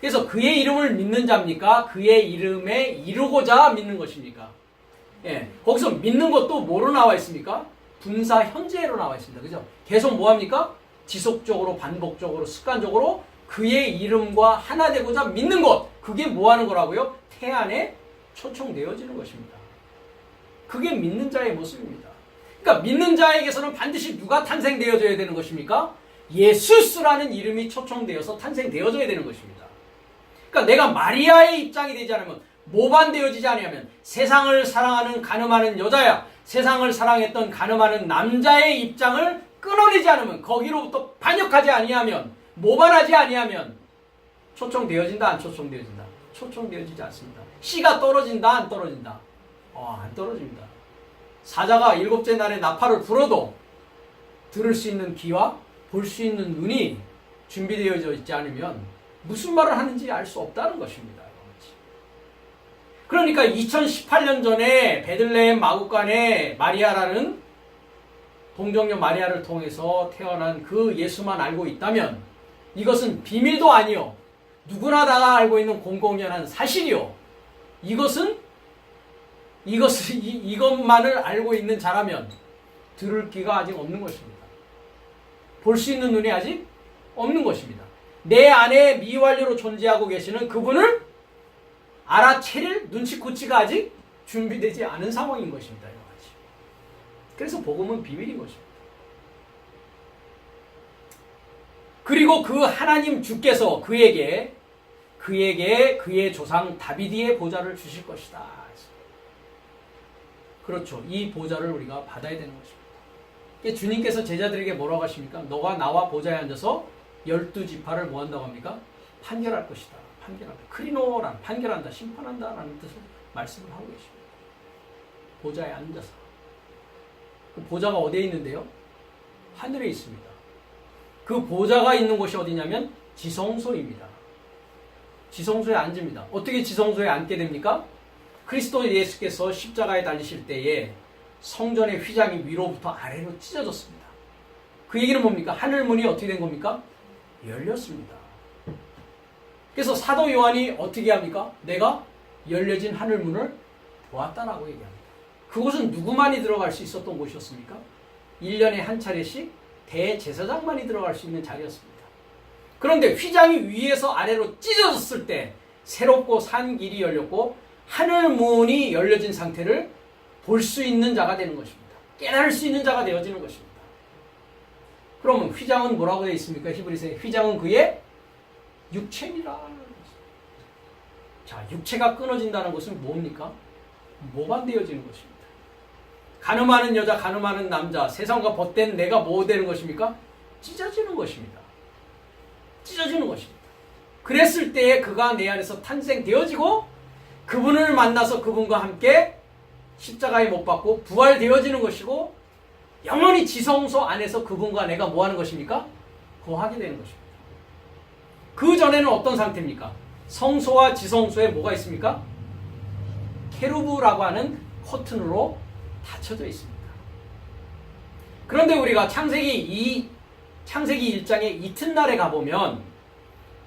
그래서 그의 이름을 믿는 자입니까? 그의 이름에 이루고자 믿는 것입니까? 예, 거기서 믿는 것도 뭐로 나와 있습니까? 분사 현재로 나와 있습니다. 그죠? 계속 뭐합니까? 지속적으로 반복적으로 습관적으로 그의 이름과 하나 되고자 믿는 것. 그게 뭐 하는 거라고요? 태 안에 초청되어지는 것입니다. 그게 믿는 자의 모습입니다. 그러니까 믿는 자에게서는 반드시 누가 탄생되어져야 되는 것입니까? 예수스라는 이름이 초청되어서 탄생되어져야 되는 것입니다. 그러니까 내가 마리아의 입장이 되지 않으면 모반되어지지 않으면 세상을 사랑하는 가늠하는 여자야 세상을 사랑했던 가늠하는 남자의 입장을 끊어내지 않으면 거기로부터 반역하지 아니하면 모반하지 아니하면 초청되어진다 안 초청되어진다? 초청되어지지 않습니다. 씨가 떨어진다 안 떨어진다? 안 떨어집니다. 사자가 일곱째 날에 나팔을 불어도 들을 수 있는 귀와 볼 수 있는 눈이 준비되어져 있지 않으면 무슨 말을 하는지 알 수 없다는 것입니다. 그러니까 2018년 전에 베들레헴 마구간에 마리아라는 동정녀 마리아를 통해서 태어난 그 예수만 알고 있다면 이것은 비밀도 아니요 누구나 다 알고 있는 공공연한 사실이요 이것만을 알고 있는 자라면 들을 귀가 아직 없는 것입니다. 볼 수 있는 눈이 아직 없는 것입니다. 내 안에 미완료로 존재하고 계시는 그분을 알아채릴 눈치코치가 아직 준비되지 않은 상황인 것입니다. 그래서 복음은 비밀인 것입니다. 그리고 그 하나님 주께서 그에게 그에게 그의 조상 다비드의 보좌를 주실 것이다. 그렇죠. 이 보좌를 우리가 받아야 되는 것입니다. 주님께서 제자들에게 뭐라고 하십니까? 너가 나와 보좌에 앉아서 12지파를 뭐 한다고 합니까? 판결할 것이다. 판결한다. 크리노란 판결한다. 심판한다. 라는 뜻을 말씀을 하고 계십니다. 보좌에 앉아서. 그 보좌가 어디에 있는데요? 하늘에 있습니다. 그 보좌가 있는 곳이 어디냐면 지성소입니다. 지성소에 앉습니다. 어떻게 지성소에 앉게 됩니까? 그리스도 예수께서 십자가에 달리실 때에 성전의 휘장이 위로부터 아래로 찢어졌습니다. 그 얘기는 뭡니까? 하늘문이 어떻게 된 겁니까? 열렸습니다. 그래서 사도 요한이 어떻게 합니까? 내가 열려진 하늘문을 보았다라고 얘기합니다. 그곳은 누구만이 들어갈 수 있었던 곳이었습니까? 1년에 한 차례씩 대제사장만이 들어갈 수 있는 자리였습니다. 그런데 휘장이 위에서 아래로 찢어졌을 때 새롭고 산 길이 열렸고 하늘문이 열려진 상태를 볼 수 있는 자가 되는 것입니다. 깨달을 수 있는 자가 되어지는 것입니다. 그러면 휘장은 뭐라고 되어 있습니까? 히브리서에 휘장은 그의 육체니라. 자, 육체가 끊어진다는 것은 뭡니까? 모반되어지는 것입니다. 가늠하는 여자, 가늠하는 남자, 세상과 벗된 내가 뭐 되는 것입니까? 찢어지는 것입니다. 찢어지는 것입니다. 그랬을 때에 그가 내 안에서 탄생되어지고 그분을 만나서 그분과 함께 십자가에 못 박고 부활되어지는 것이고 영원히 지성소 안에서 그분과 내가 뭐 하는 것입니까? 거하게 되는 것입니다. 그 전에는 어떤 상태입니까? 성소와 지성소에 뭐가 있습니까? 케루브라고 하는 커튼으로 닫혀져 있습니다. 그런데 우리가 창세기 1장의 이튿날에 가보면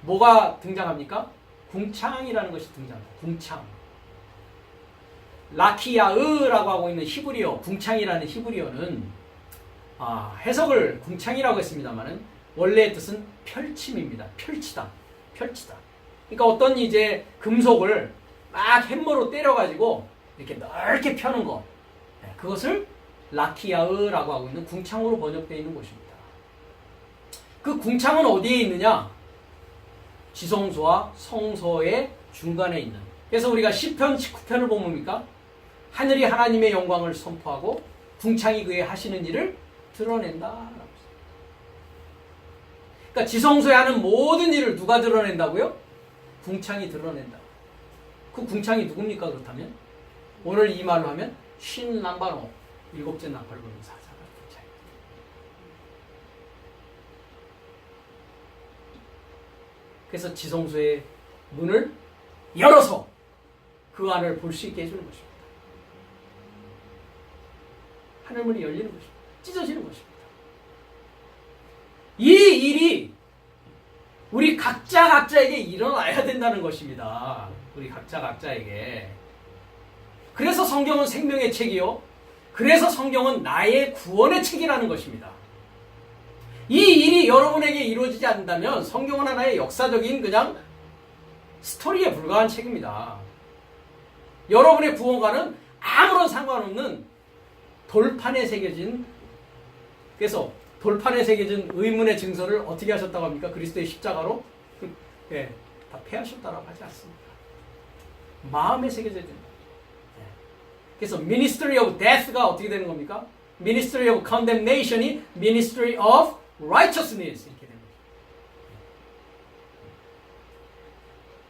뭐가 등장합니까? 궁창이라는 것이 등장합니다. 궁창. 라키야으라고 하고 있는 히브리어, 궁창이라는 히브리어는 해석을 궁창이라고 했습니다만은 원래의 뜻은 펼침입니다. 펼치다. 펼치다. 그러니까 어떤 이제 금속을 막 햄머로 때려가지고 이렇게 넓게 펴는 것. 그것을 라키야으라고 하고 있는 궁창으로 번역되어 있는 곳입니다. 그 궁창은 어디에 있느냐? 지성소와 성소의 중간에 있는. 그래서 우리가 시편 19편을 보면 뭡니까? 하늘이 하나님의 영광을 선포하고 궁창이 그의 하시는 일을 드러낸다. 그러니까 지성소에 하는 모든 일을 누가 드러낸다고요? 궁창이 드러낸다. 그 궁창이 누굽니까? 그렇다면 오늘 이 말로 하면 신람바노, 7째 나팔을 부는 사자가 궁창입니다. 그래서 지성소의 문을 열어서 그 안을 볼 수 있게 해주는 것입니다. 하늘문이 열리는 것입니다. 찢어지는 것입니다. 이 일이 우리 각자에게 일어나야 된다는 것입니다. 우리 각자에게. 그래서 성경은 생명의 책이요. 그래서 성경은 나의 구원의 책이라는 것입니다. 이 일이 여러분에게 이루어지지 않는다면 성경은 하나의 역사적인 그냥 스토리에 불과한 책입니다. 여러분의 구원과는 아무런 상관없는 돌판에 새겨진, 그래서 돌판에 새겨진 의문의 증서를 어떻게 하셨다고 합니까? 그리스도의 십자가로 다 패하셨다라고 하지 않습니다. 마음에 새겨져 있는. 그래서 ministry of death가 어떻게 되는 겁니까? ministry of condemnation이 ministry of righteousness 이렇게 되는 거죠.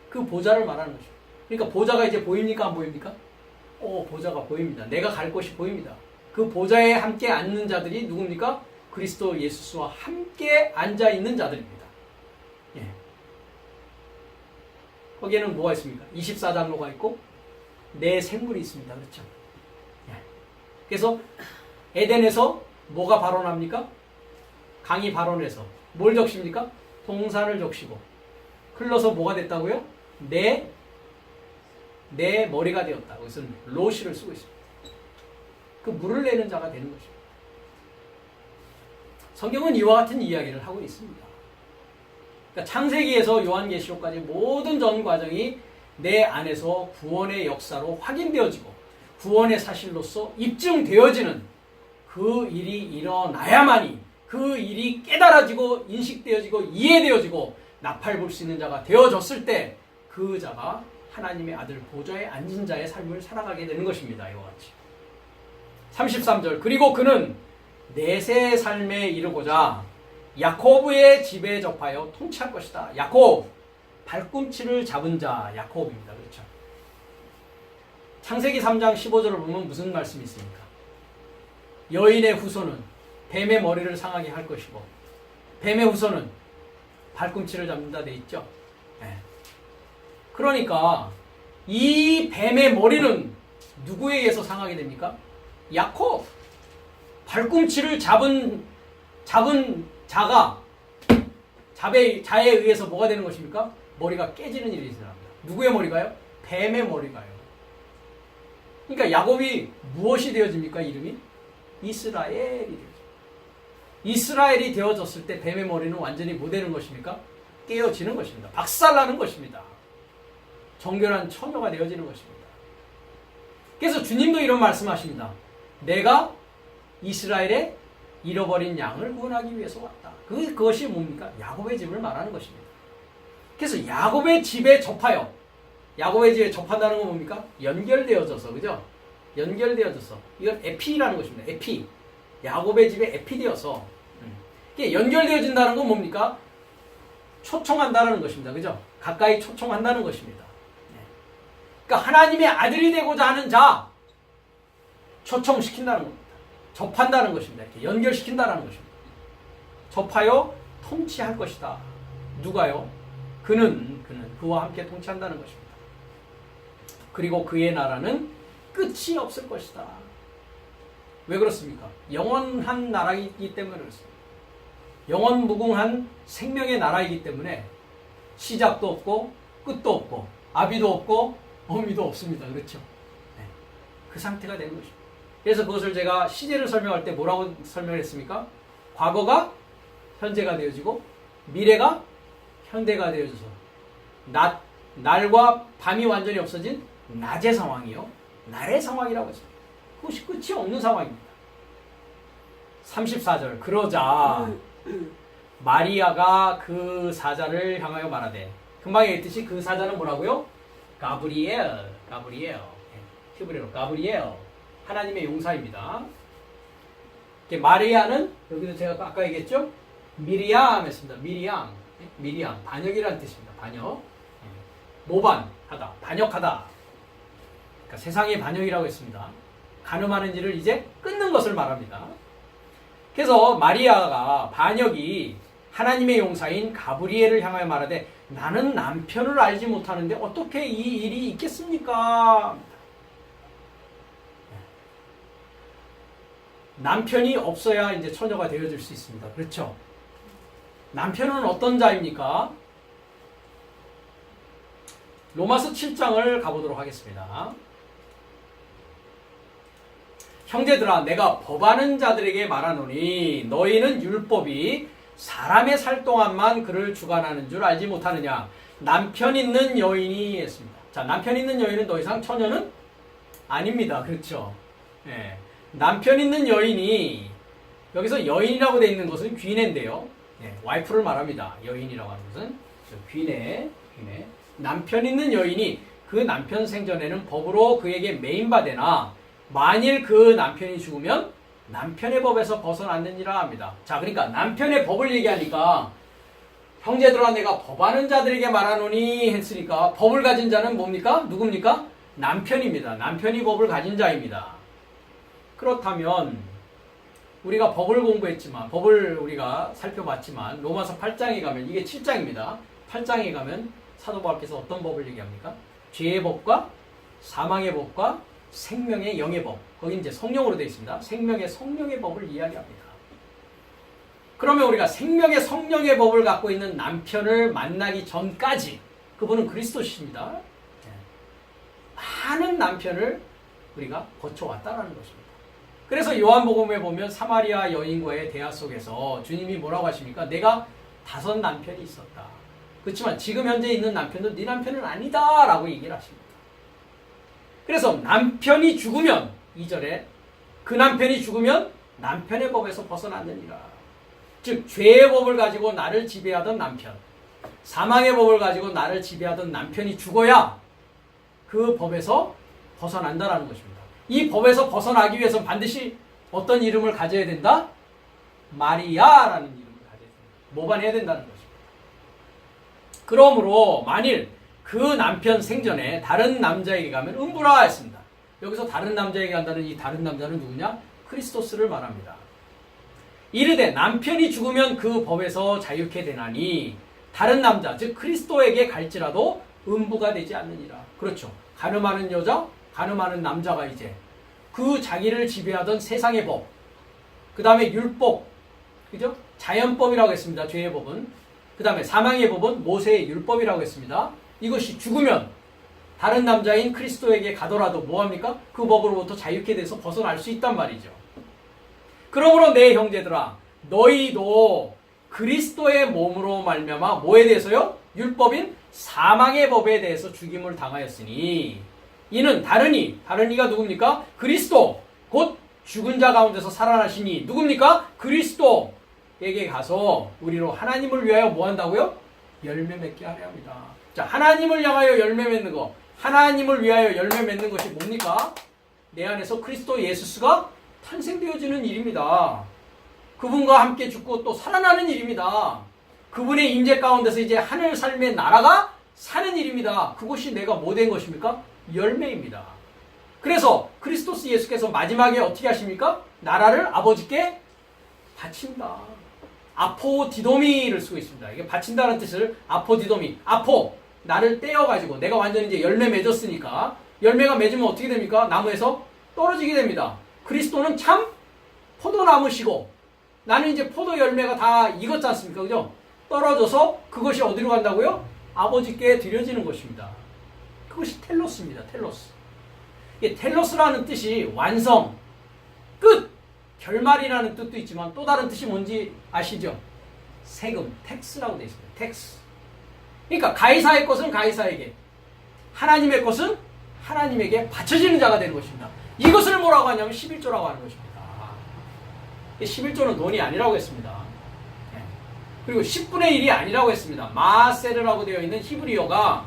그 보좌를 말하는 거죠. 그러니까 보좌가 이제 보입니까? 안 보입니까? 보좌가 보입니다. 내가 갈 곳이 보입니다. 그 보좌에 함께 앉는 자들이 누굽니까? 그리스도 예수와 함께 앉아있는 자들입니다. 예. 거기에는 뭐가 있습니까? 24장로가 있고 내 생물이 있습니다. 그렇죠? 예. 그래서 에덴에서 뭐가 발원합니까? 강이 발원해서 뭘 적십니까? 동산을 적시고 흘러서 뭐가 됐다고요? 내 머리가 되었다. 그것은 로시를 쓰고 있습니다. 그 물을 내는 자가 되는 것입니다. 성경은 이와 같은 이야기를 하고 있습니다. 그러니까 창세기에서 요한계시록까지 모든 전 과정이 내 안에서 구원의 역사로 확인되어지고 구원의 사실로서 입증되어지는 그 일이 일어나야만이 그 일이 깨달아지고 인식되어지고 이해되어지고 나팔 불 수 있는 자가 되어졌을 때 그 자가 하나님의 아들 보좌에 앉은 자의 삶을 살아가게 되는 것입니다. 이와 같이. 33절. 그리고 그는 내세의 삶에 이르고자 야코브의 집에 접하여 통치할 것이다. 야곱, 발꿈치를 잡은 자 야곱입니다. 그렇죠? 창세기 3장 15절을 보면 무슨 말씀이 있습니까? 여인의 후손은 뱀의 머리를 상하게 할 것이고 뱀의 후손은 발꿈치를 잡는다 돼 있죠. 네. 그러니까 이 뱀의 머리는 누구에 의해서 상하게 됩니까? 야곱. 발꿈치를 잡은 자가 자에 의해서 뭐가 되는 것입니까? 머리가 깨지는 일이 일어납니다. 누구의 머리가요? 뱀의 머리가요. 그러니까 야곱이 무엇이 되어집니까? 이름이? 이스라엘이 되어집니다. 이스라엘이 되어졌을 때 뱀의 머리는 완전히 뭐 되는 것입니까? 깨어지는 것입니다. 박살나는 것입니다. 정결한 처녀가 되어지는 것입니다. 그래서 주님도 이런 말씀하십니다. 내가 이스라엘의 잃어버린 양을 구원하기 위해서 왔다. 그것이 뭡니까? 야곱의 집을 말하는 것입니다. 그래서 야곱의 집에 접하여, 야곱의 집에 접한다는 건 뭡니까? 연결되어져서, 그죠? 연결되어져서. 이건 에피라는 것입니다. 에피. 야곱의 집에 에피되어서. 연결되어진다는 건 뭡니까? 초청한다는 것입니다. 그죠? 가까이 초청한다는 것입니다. 그러니까 하나님의 아들이 되고자 하는 자, 초청시킨다는 겁니다. 접한다는 것입니다. 이렇게 연결시킨다는 것입니다. 접하여 통치할 것이다. 누가요? 그는 그와 함께 통치한다는 것입니다. 그리고 그의 나라는 끝이 없을 것이다. 왜 그렇습니까? 영원한 나라이기 때문에 그렇습니다. 영원무궁한 생명의 나라이기 때문에 시작도 없고 끝도 없고 아비도 없고 어미도 없습니다. 그렇죠? 네. 그 상태가 되는 것입니다. 그래서 그것을 제가 시제를 설명할 때 뭐라고 설명했습니까? 과거가 현재가 되어지고 미래가 현대가 되어져서 날과 밤이 완전히 없어진 낮의 상황이요. 날의 상황이라고 했습니다. 그것이 끝이 없는 상황입니다. 34절. 그러자 마리아가 그 사자를 향하여 말하되, 금방 얘기했듯이 그 사자는 뭐라고요? 가브리엘. 히브리어로 가브리엘. 하나님의 용사입니다. 마리아는 여기도 제가 아까 얘기했죠? 미리암 했습니다. 미리암. 반역이라는 뜻입니다. 반역. 모반하다. 반역하다. 그러니까 세상의 반역이라고 했습니다. 간음하는 일을 이제 끊는 것을 말합니다. 그래서 마리아가 반역이 하나님의 용사인 가브리엘을 향하여 말하되 나는 남편을 알지 못하는데 어떻게 이 일이 있겠습니까? 남편이 없어야 이제 처녀가 되어질 수 있습니다. 그렇죠? 남편은 어떤 자입니까? 로마서 7장을 가보도록 하겠습니다. 형제들아, 내가 법하는 자들에게 말하노니 너희는 율법이 사람의 살 동안만 그를 주관하는 줄 알지 못하느냐. 남편 있는 여인이 했습니다. 자, 남편 있는 여인은 더 이상 처녀는 아닙니다. 그렇죠? 예. 남편 있는 여인이, 여기서 여인이라고 되어 있는 것은 귀내인데요. 예, 와이프를 말합니다. 여인이라고 하는 것은 귀내. 남편 있는 여인이 그 남편 생전에는 법으로 그에게 매인바되나 만일 그 남편이 죽으면 남편의 법에서 벗어났느니라 합니다. 자, 그러니까 남편의 법을 얘기하니까 형제들아 내가 법하는 자들에게 말하노니 했으니까 법을 가진 자는 뭡니까? 누굽니까? 남편입니다. 남편이 법을 가진 자입니다. 그렇다면 우리가 법을 공부했지만, 법을 우리가 살펴봤지만 로마서 8장에 가면, 이게 7장입니다. 8장에 가면 사도 바울께서 어떤 법을 얘기합니까? 죄의 법과 사망의 법과 생명의 영의 법. 거기 이제 성령으로 되어 있습니다. 생명의 성령의 법을 이야기합니다. 그러면 우리가 생명의 성령의 법을 갖고 있는 남편을 만나기 전까지 그분은 그리스도십니다. 많은 남편을 우리가 거쳐왔다는 것입니다. 그래서 요한복음에 보면 사마리아 여인과의 대화 속에서 주님이 뭐라고 하십니까? 내가 5 남편이 있었다. 그렇지만 지금 현재 있는 남편은 네 남편은 아니다 라고 얘기를 하십니다. 그래서 남편이 죽으면 2절에 그 남편이 죽으면 남편의 법에서 벗어났느니라. 즉 죄의 법을 가지고 나를 지배하던 남편, 사망의 법을 가지고 나를 지배하던 남편이 죽어야 그 법에서 벗어난다라는 것입니다. 이 법에서 벗어나기 위해서 반드시 어떤 이름을 가져야 된다? 마리아라는 이름을 가져야 된다. 모반해야 된다는 것입니다. 그러므로 만일 그 남편 생전에 다른 남자에게 가면 음부라 했습니다. 여기서 다른 남자에게 간다는 이 다른 남자는 누구냐? 크리스토스를 말합니다. 이르되 남편이 죽으면 그 법에서 자유케 되나니 다른 남자 즉 그리스도에게 갈지라도 음부가 되지 않느니라. 그렇죠. 간음하는 여자, 간음하는 남자가 이제 그 자기를 지배하던 세상의 법, 그 다음에 율법, 그죠? 자연법이라고 했습니다. 죄의 법은. 그 다음에 사망의 법은 모세의 율법이라고 했습니다. 이것이 죽으면 다른 남자인 그리스도에게 가더라도 뭐합니까? 그 법으로부터 자유케 돼서 벗어날 수 있단 말이죠. 그러므로 내 형제들아, 너희도 그리스도의 몸으로 말미암아 뭐에 대해서요? 율법인 사망의 법에 대해서 죽임을 당하였으니 이는 다른이가 누굽니까? 그리스도 곧 죽은 자 가운데서 살아나시니 누굽니까? 그리스도에게 가서 우리로 하나님을 위하여 뭐 한다고요? 열매 맺게 하려 합니다. 자, 하나님을 향하여 열매 맺는 거, 하나님을 위하여 열매 맺는 것이 뭡니까? 내 안에서 그리스도 예수스가 탄생되어지는 일입니다. 그분과 함께 죽고 또 살아나는 일입니다. 그분의 임재 가운데서 이제 하늘 삶의 나라가 사는 일입니다. 그것이 내가 뭐 된 것입니까? 열매입니다. 그래서 그리스도스 예수께서 마지막에 어떻게 하십니까? 나라를 아버지께 바친다. 아포디도미를 쓰고 있습니다. 이게 바친다는 뜻을 아포디도미, 아포, 나를 떼어가지고 내가 완전히 이제 열매 맺었으니까 열매가 맺으면 어떻게 됩니까? 나무에서 떨어지게 됩니다. 그리스도는 참 포도나무시고 나는 이제 포도 열매가 다 익었지 않습니까? 그죠? 떨어져서 그것이 어디로 간다고요? 아버지께 드려지는 것입니다. 그것이 텔로스입니다. 텔로스. 이 텔로스라는 뜻이 완성, 끝, 결말이라는 뜻도 있지만 또 다른 뜻이 뭔지 아시죠? 세금, 텍스라고 되어 있습니다. 텍스. 그러니까 가이사의 것은 가이사에게, 하나님의 것은 하나님에게 바쳐지는 자가 되는 것입니다. 이것을 뭐라고 하냐면 11조라고 하는 것입니다. 11조는 돈이 아니라고 했습니다. 그리고 10분의 1이 아니라고 했습니다. 마세르라고 되어 있는 히브리어가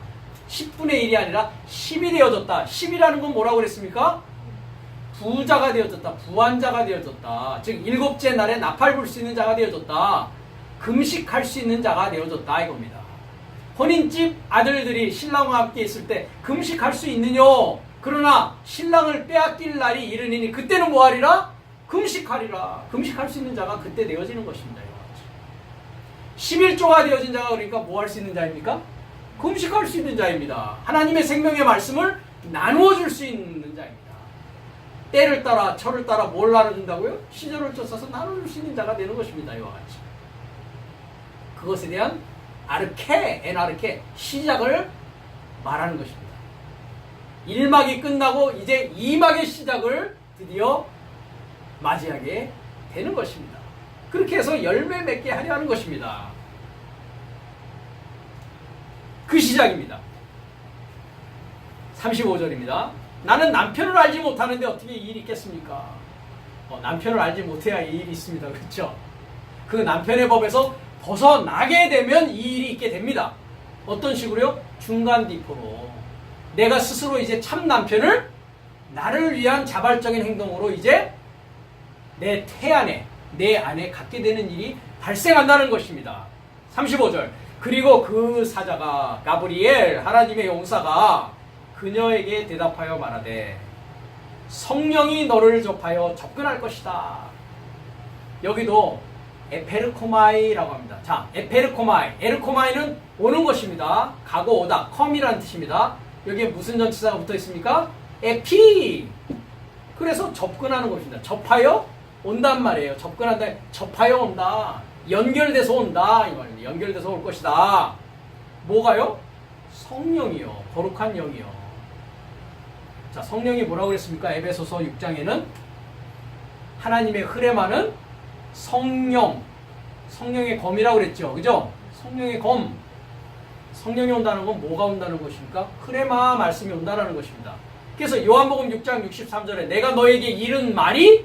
10분의 1이 아니라 10이 되어졌다. 10이라는 건 뭐라고 그랬습니까? 부자가 되어졌다. 부한자가 되어졌다. 즉 일곱째 날에 나팔 불 수 있는 자가 되어졌다. 금식할 수 있는 자가 되어졌다 이겁니다. 혼인집 아들들이 신랑과 함께 있을 때 금식할 수 있느냐? 그러나 신랑을 빼앗길 날이 이르니니 그때는 뭐하리라? 금식하리라. 금식할 수 있는 자가 그때 되어지는 것입니다. 11조가 되어진 자가 그러니까 뭐 할 수 있는 자입니까? 금식할 수 있는 자입니다. 하나님의 생명의 말씀을 나누어 줄 수 있는 자입니다. 때를 따라 철을 따라 뭘 나눠준다고요? 시절을 쫓아서 나눠줄 수 있는 자가 되는 것입니다. 이와 같이. 그것에 대한 아르케, 에나르케, 시작을 말하는 것입니다. 1막이 끝나고 이제 2막의 시작을 드디어 맞이하게 되는 것입니다. 그렇게 해서 열매 맺게 하려 하는 것입니다. 그 시작입니다. 35절입니다. 나는 남편을 알지 못하는데 어떻게 이 일이 있겠습니까? 남편을 알지 못해야 이 일이 있습니다. 그렇죠? 그 남편의 법에서 벗어나게 되면 이 일이 있게 됩니다. 어떤 식으로요? 중간 디포로. 내가 스스로 이제 참 남편을 나를 위한 자발적인 행동으로 이제 내 태안에, 내 안에 갖게 되는 일이 발생한다는 것입니다. 35절. 그리고 그 사자가 가브리엘 하나님의 용사가 그녀에게 대답하여 말하되 성령이 너를 접하여 접근할 것이다. 여기도 에페르코마이라고 합니다. 자, 에페르코마이. 에르코마이는 오는 것입니다. 가고 오다. 컴이라는 뜻입니다. 여기에 무슨 전치사가 붙어 있습니까? 에피. 그래서 접근하는 것입니다. 접하여 온단 말이에요. 접근한다. 접하여 온다. 연결돼서 온다. 이 말입니다. 연결돼서 올 것이다. 뭐가요? 성령이요. 거룩한 영이요. 자, 성령이 뭐라고 그랬습니까? 에베소서 6장에는 하나님의 흐레마는 성령, 성령의 검이라고 그랬죠. 그죠? 성령의 검. 성령이 온다는 건 뭐가 온다는 것입니까? 흐레마 말씀이 온다는 것입니다. 그래서 요한복음 6장 63절에 내가 너에게 이른 말이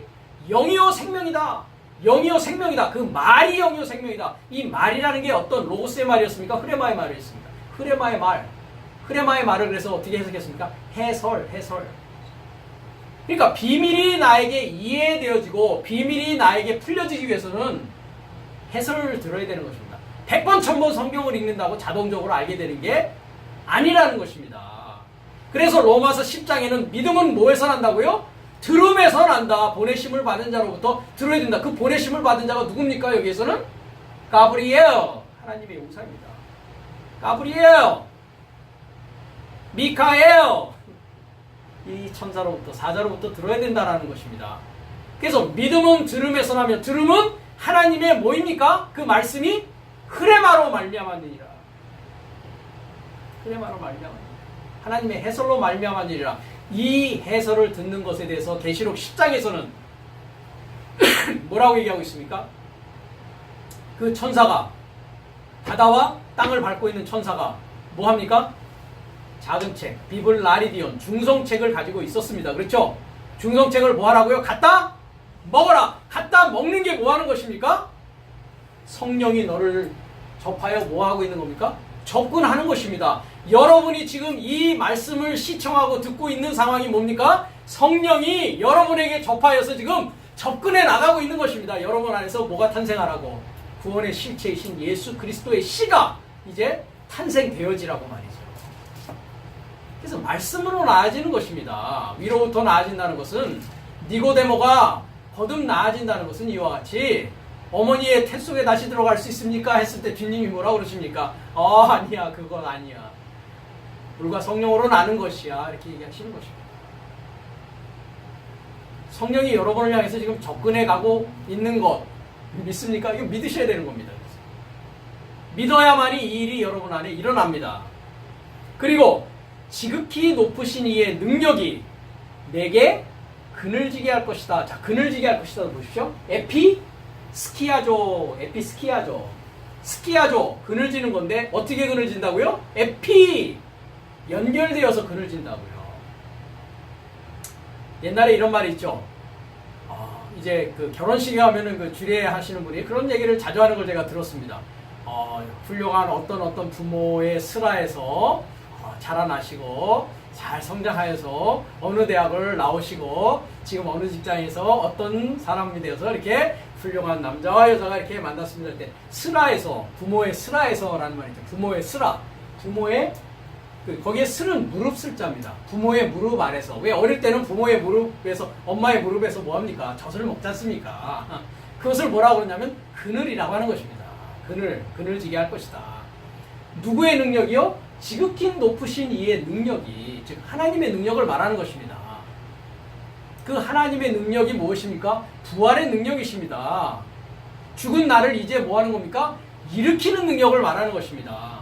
영이요 생명이다. 영이요 생명이다. 그 말이 영이요 생명이다. 이 말이라는 게 어떤 로고스의 말이었습니까? 흐레마의 말이었습니다. 흐레마의 말. 흐레마의 말을 그래서 어떻게 해석했습니까? 해설. 그러니까 비밀이 나에게 이해되어지고 비밀이 나에게 풀려지기 위해서는 해설을 들어야 되는 것입니다. 100번 1000번 성경을 읽는다고 자동적으로 알게 되는 게 아니라는 것입니다. 그래서 로마서 10장에는 믿음은 뭐에서 난다고요? 들음에서 난다. 보내심을 받은 자로부터 들어야 된다. 그 보내심을 받은 자가 누굽니까? 여기에서는 가브리엘, 하나님의 용사입니다. 가브리엘, 미카엘, 이 천사로부터, 사자로부터 들어야 된다라는 것입니다. 그래서 믿음은 들음에서 나며 들음은 하나님의 뭐입니까? 그 말씀이 흐레마로 말미암았느니라. 흐레마로 말미암았느니라. 하나님의 해설로 말미암았느니라. 이 해설을 듣는 것에 대해서 계시록 10장에서는 뭐라고 얘기하고 있습니까? 그 천사가, 바다와 땅을 밟고 있는 천사가 뭐합니까? 작은 책, 비블 라리디온, 중성책을 가지고 있었습니다. 그렇죠? 중성책을 뭐 하라고요? 갖다 먹어라! 갖다 먹는 게 뭐 하는 것입니까? 성령이 너를 접하여 뭐 하고 있는 겁니까? 접근하는 것입니다. 여러분이 지금 이 말씀을 시청하고 듣고 있는 상황이 뭡니까? 성령이 여러분에게 접하여서 지금 접근해 나가고 있는 것입니다. 여러분 안에서 뭐가 탄생하라고? 구원의 실체이신 예수 그리스도의 씨가 이제 탄생되어지라고 말이죠. 그래서 말씀으로 나아지는 것입니다. 위로부터 나아진다는 것은 니고데모가 거듭 나아진다는 것은 이와 같이 어머니의 태 속에 다시 들어갈 수 있습니까? 했을 때 주님이 뭐라고 그러십니까? 아니야, 그건 아니야. 물과 성령으로 나는 것이야. 이렇게 얘기하시는 것입니다. 성령이 여러분을 향해서 지금 접근해 가고 있는 것 믿습니까? 이거 믿으셔야 되는 겁니다. 믿어야만이 이 일이 여러분 안에 일어납니다. 그리고 지극히 높으신 이의 능력이 내게 그늘지게 할 것이다. 자, 그늘지게 할 것이다. 보십시오. 에피스키아조. 스키아조. 그늘지는 건데 어떻게 그늘진다고요? 에피. 연결되어서 그늘진다고요. 옛날에 이런 말이 있죠. 이제 그 결혼식에 하면은 그 주례 하시는 분이 그런 얘기를 자주 하는 걸 제가 들었습니다. 훌륭한 어떤 부모의 슬하에서 자라나시고 잘 성장하여서 어느 대학을 나오시고 지금 어느 직장에서 어떤 사람이 되어서 이렇게 훌륭한 남자와 여자가 이렇게 만났습니다. 때 슬하에서, 부모의 슬하에서라는 말이 있죠. 부모의 슬하, 부모의 거기에 슬은 무릎 슬자입니다. 부모의 무릎 아래서. 왜 어릴 때는 부모의 무릎에서, 엄마의 무릎에서 뭐합니까? 젖을 먹지 않습니까? 그것을 뭐라고 그러냐면 그늘이라고 하는 것입니다. 그늘지게 할 것이다. 누구의 능력이요? 지극히 높으신 이의 능력이, 즉 하나님의 능력을 말하는 것입니다. 그 하나님의 능력이 무엇입니까? 부활의 능력이십니다. 죽은 나를 이제 뭐 하는 겁니까? 일으키는 능력을 말하는 것입니다.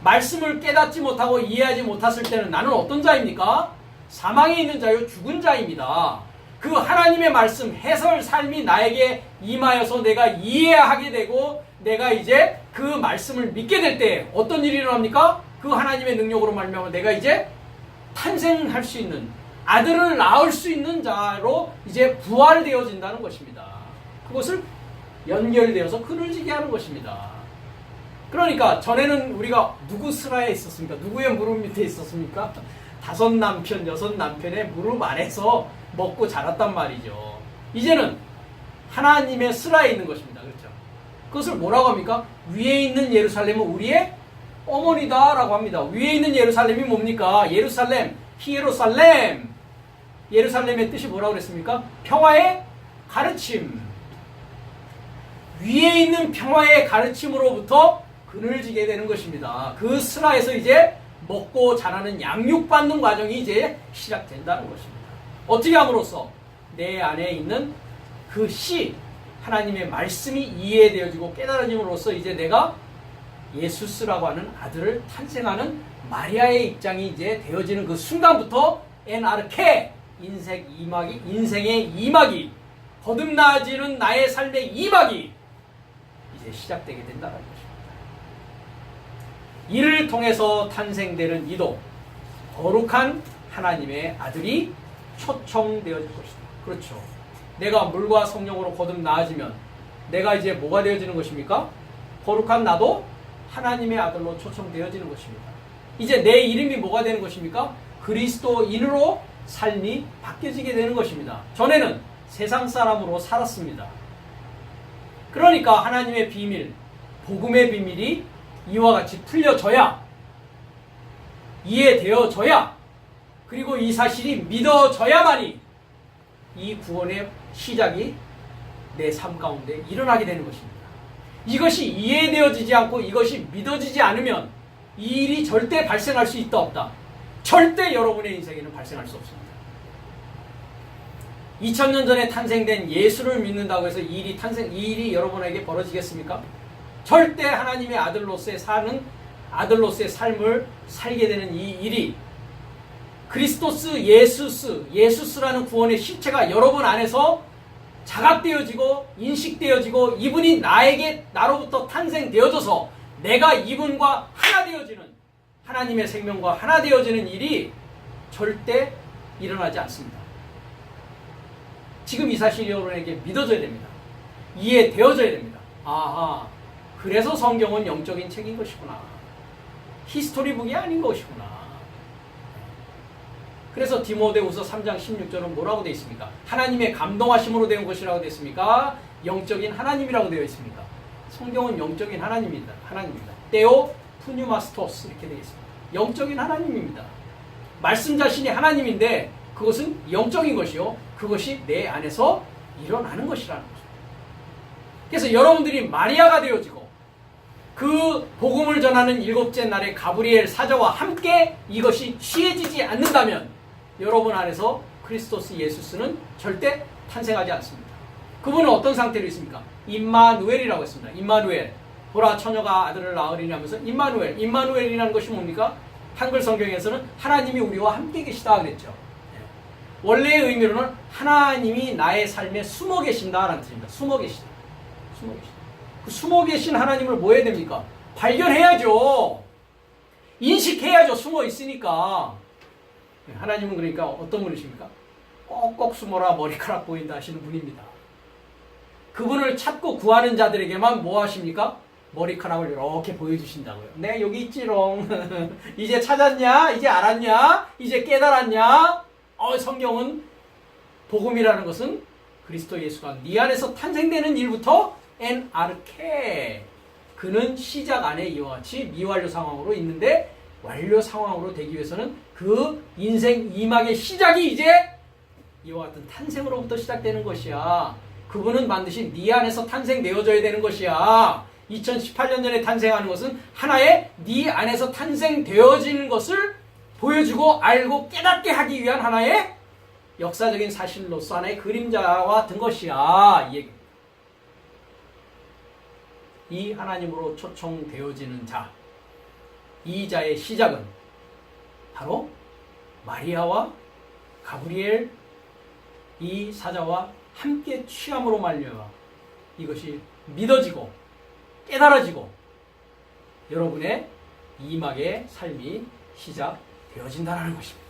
말씀을 깨닫지 못하고 이해하지 못했을 때는 나는 어떤 자입니까? 사망에 있는 자요, 죽은 자입니다. 그 하나님의 말씀, 해설 삶이 나에게 임하여서 내가 이해하게 되고 내가 이제 그 말씀을 믿게 될 때 어떤 일이 일어납니까? 그 하나님의 능력으로 말미암아 내가 이제 탄생할 수 있는, 아들을 낳을 수 있는 자로 이제 부활되어진다는 것입니다. 그것을 연결되어서 그늘지게 하는 것입니다. 그러니까 전에는 우리가 누구 슬하에 있었습니까? 누구의 무릎 밑에 있었습니까? 5 남편, 6 남편의 무릎 아래서 먹고 자랐단 말이죠. 이제는 하나님의 슬하에 있는 것입니다. 그렇죠? 그것을 뭐라고 합니까? 위에 있는 예루살렘은 우리의 어머니다 라고 합니다. 위에 있는 예루살렘이 뭡니까? 예루살렘, 히에로살렘. 예루살렘의 뜻이 뭐라고 그랬습니까? 평화의 가르침. 위에 있는 평화의 가르침으로부터 그늘지게 되는 것입니다. 그 슬하에서 이제 먹고 자라는 양육받는 과정이 이제 시작된다는 것입니다. 어떻게 함으로써 내 안에 있는 그 씨, 하나님의 말씀이 이해되어지고 깨달아짐으로써 이제 내가 예수스라고 하는 아들을 탄생하는 마리아의 입장이 이제 되어지는 그 순간부터 엔아르케, 인생의 이막이, 거듭나아지는 나의 삶의 이막이 이제 시작되게 된다는 것입니다. 이를 통해서 탄생되는 이도 거룩한 하나님의 아들이 초청되어질 것이다. 그렇죠. 내가 물과 성령으로 거듭 나아지면 내가 이제 뭐가 되어지는 것입니까? 거룩한 나도 하나님의 아들로 초청되어지는 것입니다. 이제 내 이름이 뭐가 되는 것입니까? 그리스도인으로 삶이 바뀌어지게 되는 것입니다. 전에는 세상 사람으로 살았습니다. 그러니까 하나님의 비밀, 복음의 비밀이 이와 같이 풀려져야, 이해되어져야, 그리고 이 사실이 믿어져야만이 이 구원의 시작이 내 삶 가운데 일어나게 되는 것입니다. 이것이 이해되어지지 않고 이것이 믿어지지 않으면 이 일이 절대 발생할 수 있다 없다. 절대 여러분의 인생에는 발생할 수 없습니다. 2000년 전에 탄생된 예수를 믿는다고 해서 이 일이 여러분에게 벌어지겠습니까? 절대 하나님의 아들로서의 삶을 살게 되는 이 일이 그리스도스 예수스라는 구원의 실체가 여러분 안에서 자각되어지고 인식되어지고 이분이 나로부터 탄생되어져서 내가 이분과 하나 되어지는, 하나님의 생명과 하나 되어지는 일이 절대 일어나지 않습니다. 지금 이 사실이 여러분에게 믿어져야 됩니다. 이해되어져야 됩니다. 아하, 그래서 성경은 영적인 책인 것이구나. 히스토리북이 아닌 것이구나. 그래서 디모데후서 3장 16절은 뭐라고 되어 있습니까? 하나님의 감동하심으로 된 것이라고 되어 있습니까? 영적인 하나님이라고 되어 있습니까? 성경은 영적인 하나님입니다. 테오 푸뉴마스토스 이렇게 되어 있습니다. 영적인 하나님입니다. 말씀 자신이 하나님인데 그것은 영적인 것이요, 그것이 내 안에서 일어나는 것이라는 거죠. 그래서 여러분들이 마리아가 되어지고 그 복음을 전하는 일곱째 날의 가브리엘 사자와 함께 이것이 취해지지 않는다면 여러분 안에서 그리스도스 예수스는 절대 탄생하지 않습니다. 그분은 어떤 상태로 있습니까? 임마누엘이라고 했습니다. 임마누엘, 보라 처녀가 아들을 낳으리니 하면서 임마누엘이라는 것이 뭡니까? 한글 성경에서는 하나님이 우리와 함께 계시다 그랬죠. 원래의 의미로는 하나님이 나의 삶에 숨어 계신다라는 뜻입니다. 숨어 계시다. 그 숨어 계신 하나님을 뭐 해야 됩니까? 발견해야죠. 인식해야죠. 숨어 있으니까. 하나님은 그러니까 어떤 분이십니까? 꼭꼭 숨어라 머리카락 보인다 하시는 분입니다. 그분을 찾고 구하는 자들에게만 뭐 하십니까? 머리카락을 이렇게 보여주신다고요. 네, 여기 있지롱. 이제 찾았냐? 이제 알았냐? 이제 깨달았냐? 성경은 복음이라는 것은 그리스도 예수가 네 안에서 탄생되는 일부터 엔 아르케, 그는 시작 안에 이와 같이 미완료 상황으로 있는데 완료 상황으로 되기 위해서는 그 인생 이막의 시작이 이제 이와 같은 탄생으로부터 시작되는 것이야. 그분은 반드시 네 안에서 탄생되어져야 되는 것이야. 2018년 전에 탄생하는 것은 하나의 네 안에서 탄생되어지는 것을 보여주고 알고 깨닫게 하기 위한 하나의 역사적인 사실로서 하나의 그림자와 같은 것이야. 이 얘기입니다. 이 하나님으로 초청되어지는 자, 이 자의 시작은 바로 마리아와 가브리엘 이 사자와 함께 취함으로 말미암아 이것이 믿어지고 깨달아지고 여러분의 이막의 삶이 시작되어진다는 것입니다.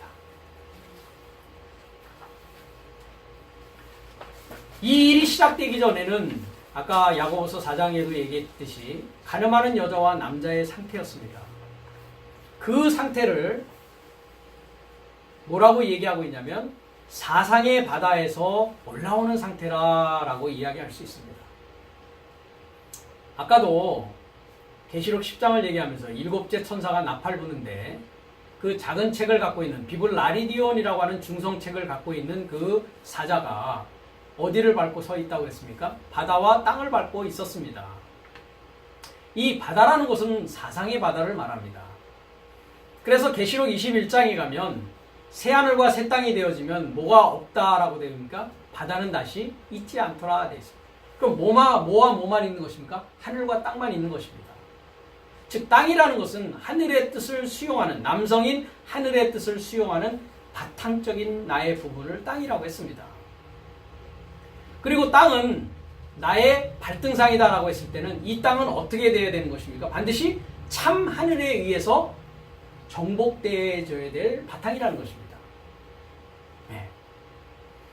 이 일이 시작되기 전에는 아까 야고보서 4장에도 얘기했듯이 가늠하는 여자와 남자의 상태였습니다. 그 상태를 뭐라고 얘기하고 있냐면 사상의 바다에서 올라오는 상태라고 이야기할 수 있습니다. 아까도 계시록 10장을 얘기하면서 일곱째 천사가 나팔 부는데 그 작은 책을 갖고 있는 비블라리디온이라고 하는 중성책을 갖고 있는 그 사자가 어디를 밟고 서 있다고 했습니까? 바다와 땅을 밟고 있었습니다. 이 바다라는 것은 사상의 바다를 말합니다. 그래서 계시록 21장에 가면 새하늘과 새 땅이 되어지면 뭐가 없다라고 되니까 바다는 다시 있지 않더라 되어 있습니다. 그럼 뭐와 뭐만 있는 것입니까? 하늘과 땅만 있는 것입니다. 즉 땅이라는 것은 하늘의 뜻을 수용하는, 남성인 하늘의 뜻을 수용하는 바탕적인 나의 부분을 땅이라고 했습니다. 그리고 땅은 나의 발등상이다라고 했을 때는 이 땅은 어떻게 되어야 되는 것입니까? 반드시 참 하늘에 의해서 정복되어져야 될 바탕이라는 것입니다. 네.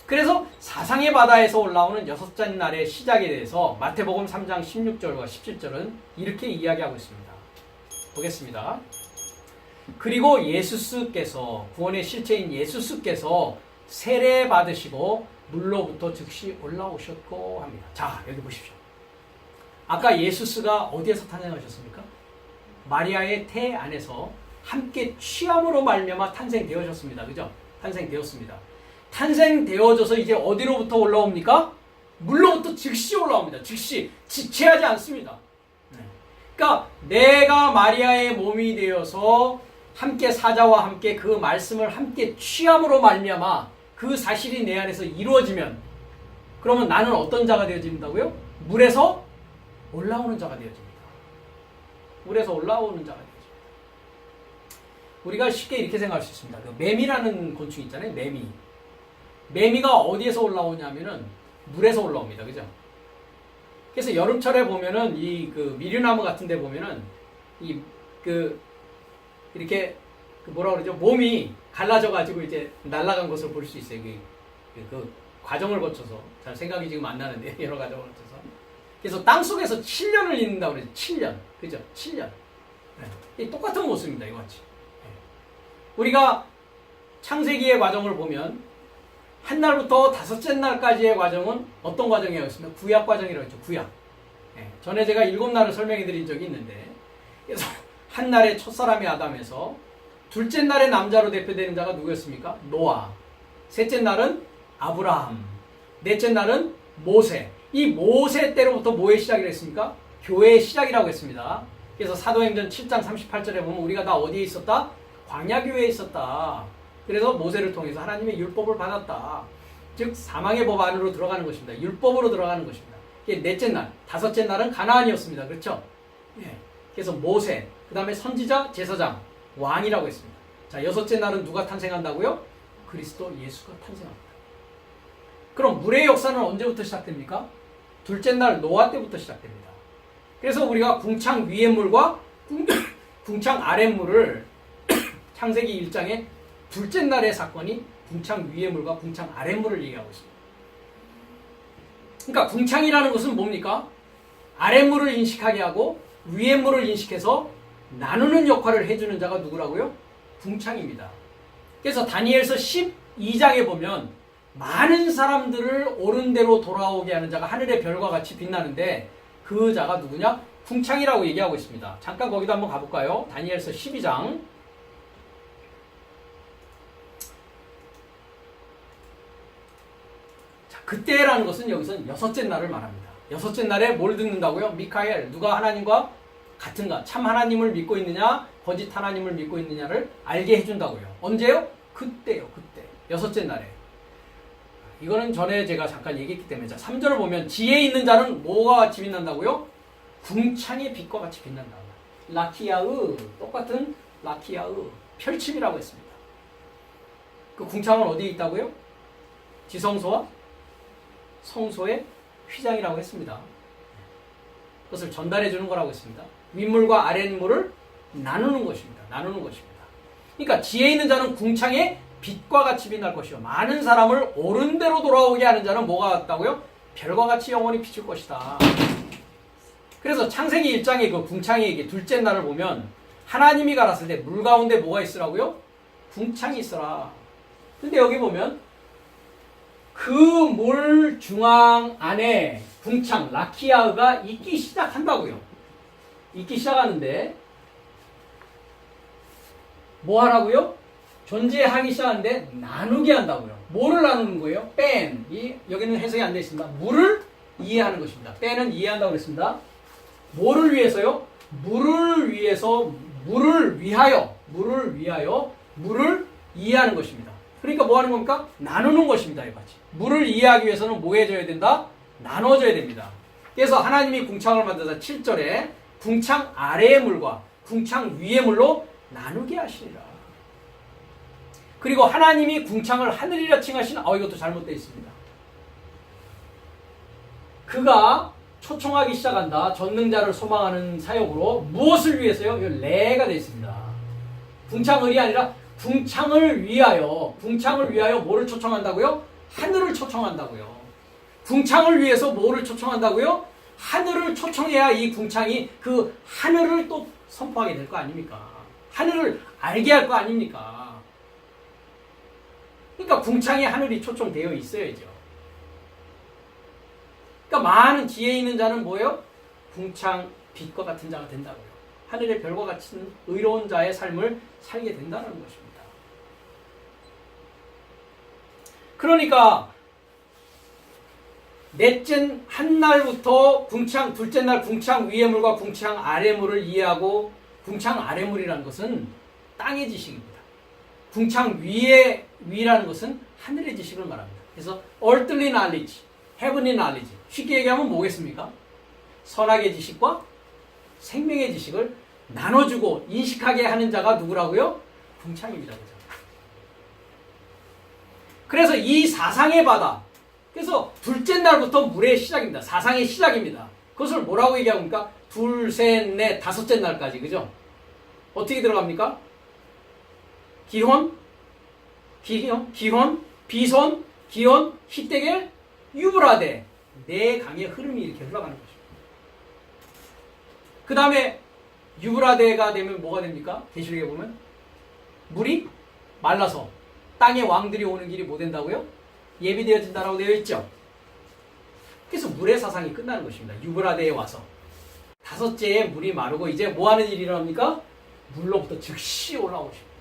그래서 사상의 바다에서 올라오는 여섯째 날의 시작에 대해서 마태복음 3장 16절과 17절은 이렇게 이야기하고 있습니다. 보겠습니다. 그리고 예수스께서, 구원의 실체인 예수스께서 세례 받으시고 물로부터 즉시 올라오셨고 합니다. 자, 여기 보십시오. 아까 예수스가 어디에서 탄생하셨습니까? 마리아의 태 안에서 함께 취함으로 말미암아 탄생되어졌습니다. 그죠? 탄생되었습니다. 탄생되어져서 이제 어디로부터 올라옵니까? 물로부터 즉시 올라옵니다. 즉시. 지체하지 않습니다. 그러니까 내가 마리아의 몸이 되어서 함께 사자와 함께 그 말씀을 함께 취함으로 말미암아 그 사실이 내 안에서 이루어지면 그러면 나는 어떤 자가 되어진다고요? 물에서 올라오는 자가 되어집니다. 물에서 올라오는 자가 되어집니다. 우리가 쉽게 이렇게 생각할 수 있습니다. 그 매미라는 곤충 있잖아요. 매미. 매미가 어디에서 올라오냐면은 물에서 올라옵니다. 그죠? 그래서 여름철에 보면은 이 그 미류나무 같은 데 보면은 이 그 이렇게 그 뭐라 그러죠? 몸이 갈라져 가지고 이제 날아간 것을 볼 수 있어요. 그 과정을 거쳐서 잘 생각이 지금 안 나는데 여러 과정을 거쳐서 그래서 땅 속에서 7년을 있는다고 그러죠. 7년. 그죠? 7년. 네. 똑같은 모습입니다. 이거 같이. 네. 우리가 창세기의 과정을 보면 한 날부터 다섯째 날까지의 과정은 어떤 과정이라고 했습니까? 구약 과정이라고 했죠. 구약. 네. 전에 제가 7날을 설명해 드린 적이 있는데 그래서 한 날에 첫사람이 아담에서 둘째 날에 남자로 대표되는 자가 누구였습니까? 노아. 셋째 날은 아브라함. 넷째 날은 모세. 이 모세 때로부터 뭐의 시작이라고 했습니까? 교회의 시작이라고 했습니다. 그래서 사도행전 7장 38절에 보면 우리가 다 어디에 있었다? 광야교회에 있었다. 그래서 모세를 통해서 하나님의 율법을 받았다. 즉 사망의 법 안으로 들어가는 것입니다. 율법으로 들어가는 것입니다. 이게 넷째 날, 다섯째 날은 가나안이었습니다. 그렇죠? 예. 그래서 모세, 그 다음에 선지자, 제사장, 왕이라고 했습니다. 자, 여섯째 날은 누가 탄생한다고요? 그리스도 예수가 탄생합니다. 그럼 물의 역사는 언제부터 시작됩니까? 둘째 날 노아 때부터 시작됩니다. 그래서 우리가 궁창 위의 물과 궁창 아래 물을 창세기 1장에 둘째 날의 사건이 궁창 위의 물과 궁창 아래 물을 얘기하고 있습니다. 그러니까 궁창이라는 것은 뭡니까? 아래 물을 인식하게 하고 위의 물을 인식해서 나누는 역할을 해주는 자가 누구라고요? 궁창입니다. 그래서 다니엘서 12장에 보면 많은 사람들을 옳은 대로 돌아오게 하는 자가 하늘의 별과 같이 빛나는데 그 자가 누구냐? 궁창이라고 얘기하고 있습니다. 잠깐 거기도 한번 가볼까요? 다니엘서 12장. 자, 그때라는 것은 여기서는 여섯째 날을 말합니다. 여섯째 날에 뭘 듣는다고요? 미카엘, 누가 하나님과 같은가? 참 하나님을 믿고 있느냐? 거짓 하나님을 믿고 있느냐를 알게 해준다고요. 언제요? 그때요. 그때. 여섯째 날에. 이거는 전에 제가 잠깐 얘기했기 때문에. 자, 3절을 보면 지혜 있는 자는 뭐가 같이 빛난다고요? 궁창의 빛과 같이 빛난다. 라키아의, 똑같은 라키아의 펼침이라고 했습니다. 그 궁창은 어디에 있다고요? 지성소와 성소의 휘장이라고 했습니다. 그것을 전달해 주는 거라고 했습니다. 윗물과 아랫물을 나누는 것입니다. 나누는 것입니다. 그러니까 지혜 있는 자는 궁창의 빛과 같이 빛날 것이요. 많은 사람을 옳은 대로 돌아오게 하는 자는 뭐가 같다고요? 별과 같이 영원히 비출 것이다. 그래서 창세기 1장의 그 궁창의 둘째 날을 보면 하나님이 가랐을 때 물 가운데 뭐가 있으라고요? 궁창이 있어라. 근데 여기 보면 그 물 중앙 안에 궁창, 라키아가 있기 시작한다고요. 있기 시작하는데 뭐 하라고요? 존재하기 시작하는데 나누게 한다고요. 뭐를 나누는 거예요? 뺀. 여기는 해석이 안 되어 있습니다. 물을 이해하는 것입니다. 뺀은 이해한다고 그랬습니다. 뭐를 위해서요? 물을 위해서, 물을 위하여, 물을 이해하는 것입니다. 그러니까 뭐 하는 겁니까? 나누는 것입니다. 이같이. 물을 이해하기 위해서는 뭐 해줘야 된다? 나눠줘야 됩니다. 그래서 하나님이 궁창을 만들어서 7절에 궁창 아래의 물과 궁창 위의 물로 나누게 하시리라. 그리고 하나님이 궁창을 하늘이라 칭하신, 이것도 잘못되어 있습니다. 그가 초청하기 시작한다. 전능자를 소망하는 사역으로 무엇을 위해서요? 이거 레가 되어 있습니다. 궁창을이 아니라 궁창을 위하여 뭐를 초청한다고요? 하늘을 초청한다고요. 궁창을 위해서 뭐를 초청한다고요? 하늘을 초청해야 이 궁창이 그 하늘을 또 선포하게 될 거 아닙니까? 하늘을 알게 할 거 아닙니까? 그러니까 궁창에 하늘이 초청되어 있어야죠. 그러니까 많은 지혜 있는 자는 뭐예요? 궁창 빛과 같은 자가 된다고요. 하늘의 별과 같은 의로운 자의 삶을 살게 된다는 것입니다. 그러니까 넷째 한 날부터 궁창, 둘째 날 궁창 위의 물과 궁창 아래 물을 이해하고, 궁창 아래 물이라는 것은 땅의 지식입니다. 궁창 위라는 것은 하늘의 지식을 말합니다. 그래서 earthly knowledge, heavenly knowledge. 쉽게 얘기하면 뭐겠습니까? 선악의 지식과 생명의 지식을 나눠주고 인식하게 하는 자가 누구라고요? 궁창입니다. 그죠? 그래서 이 사상의 바다, 그래서 둘째 날부터 물의 시작입니다. 사상의 시작입니다. 그것을 뭐라고 얘기합니까? 둘, 셋, 넷, 다섯째 날까지. 그죠? 어떻게 들어갑니까? 기혼, 비손, 기혼, 히데겔, 유브라데. 네 강의 흐름이 이렇게 흘러가는 것입니다. 그 다음에 유브라데가 되면 뭐가 됩니까? 계시록에 보면 물이 말라서 땅의 왕들이 오는 길이 뭐 된다고요? 예비되어진다라고 되어 있죠. 그래서 물의 사상이 끝나는 것입니다. 유브라데에 와서 다섯째에 물이 마르고 이제 뭐 하는 일이 일어납니까? 물로부터 즉시 올라오십니다.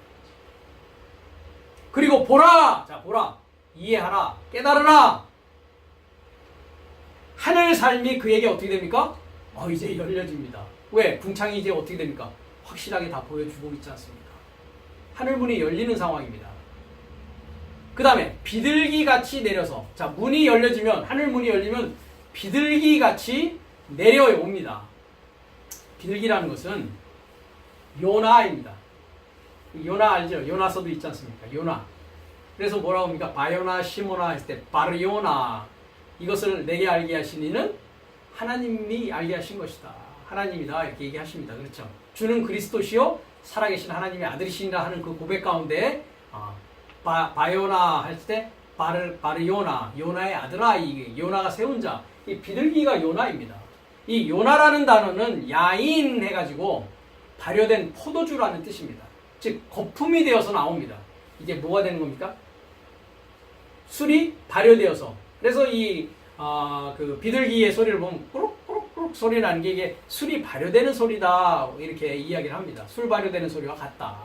그리고 보라! 자, 보라! 이해하라! 깨달으라! 하늘 삶이 그에게 어떻게 됩니까? 이제 열려집니다. 왜? 궁창이 이제 어떻게 됩니까? 확실하게 다 보여주고 있지 않습니까? 하늘문이 열리는 상황입니다. 그 다음에 비둘기 같이 내려서, 자, 문이 열려지면, 하늘문이 열리면 비둘기 같이 내려옵니다. 비둘기라는 것은 요나입니다. 요나 알죠? 요나서도 있지 않습니까? 요나. 그래서 뭐라고 합니까? 바요나 시모나 했을 때 바르요나. 이것을 내게 알게 하신 이는 하나님이 알게 하신 것이다. 하나님이다. 이렇게 얘기하십니다. 그렇죠? 주는 그리스도시요 살아계신 하나님의 아들이시니라 하는 그 고백 가운데 바요나 할 때 바르요나, 요나의 아들아, 이 요나가 세운 자, 이 비둘기가 요나입니다. 이 요나라는 단어는 야인 해가지고 발효된 포도주라는 뜻입니다. 즉 거품이 되어서 나옵니다. 이게 뭐가 되는 겁니까? 술이 발효되어서. 그래서 그 비둘기의 소리를 보면 꾸룩꾸룩꾸룩 소리 나는 게 이게 술이 발효되는 소리다, 이렇게 이야기를 합니다. 술 발효되는 소리와 같다.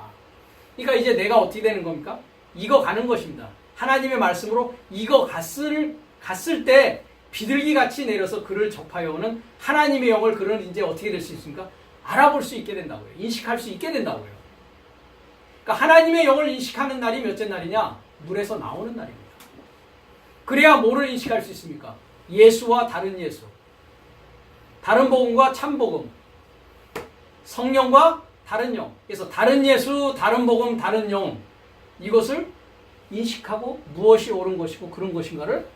그러니까 이제 내가 어떻게 되는 겁니까? 익어 가는 것입니다. 하나님의 말씀으로 익어 갔을 때 비둘기 같이 내려서 그를 접하여 오는 하나님의 영을 그는 이제 어떻게 될 수 있습니까? 알아볼 수 있게 된다고요. 인식할 수 있게 된다고요. 그러니까 하나님의 영을 인식하는 날이 몇째 날이냐? 물에서 나오는 날입니다. 그래야 뭐를 인식할 수 있습니까? 예수와 다른 예수, 다른 복음과 참 복음, 성령과 다른 영. 그래서 다른 예수, 다른 복음, 다른 영, 이것을 인식하고 무엇이 옳은 것이고 그런 것인가를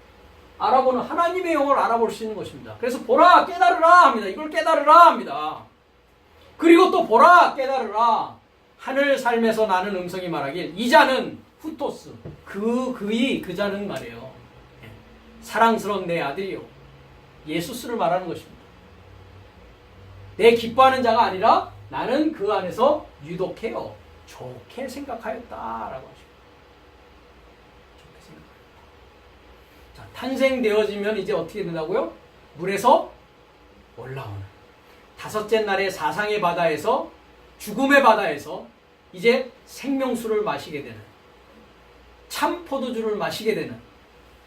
알아보는, 하나님의 영을 알아볼 수 있는 것입니다. 그래서 보라, 깨달으라 합니다. 이걸 깨달으라 합니다. 그리고 또 보라, 깨달으라. 하늘 삶에서 나는 음성이 말하길 이 자는 후토스, 그 자는 말이에요. 사랑스러운 내 아들이요. 예수스를 말하는 것입니다. 내 기뻐하는 자가 아니라 나는 그 안에서 유독해요. 좋게 생각하였다라고 하십니다. 좋게 생각하였다. 자, 탄생되어지면 이제 어떻게 된다고요? 물에서 올라오는 다섯째 날의 사상의 바다에서, 죽음의 바다에서 이제 생명수를 마시게 되는, 참 포도주를 마시게 되는,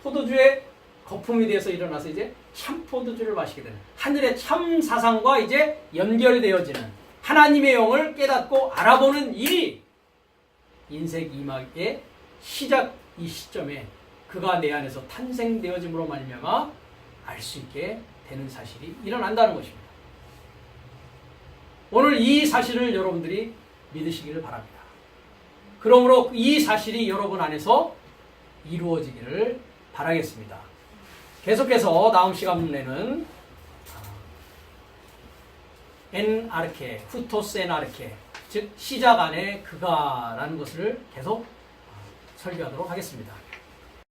포도주의 거품이 되어서 일어나서 이제 참 포도주를 마시게 되는, 하늘의 참 사상과 이제 연결되어지는 하나님의 영을 깨닫고 알아보는 일이 인생 2막의 시작, 이 시점에 그가 내 안에서 탄생되어짐으로 말미암아 알 수 있게 되는 사실이 일어난다는 것입니다. 오늘 이 사실을 여러분들이 믿으시기를 바랍니다. 그러므로 이 사실이 여러분 안에서 이루어지기를 바라겠습니다. 계속해서 다음 시간에는 엔아르케, 후토스 엔아르케, 즉 시작 안에 그가라는 것을 계속 설교하도록 하겠습니다.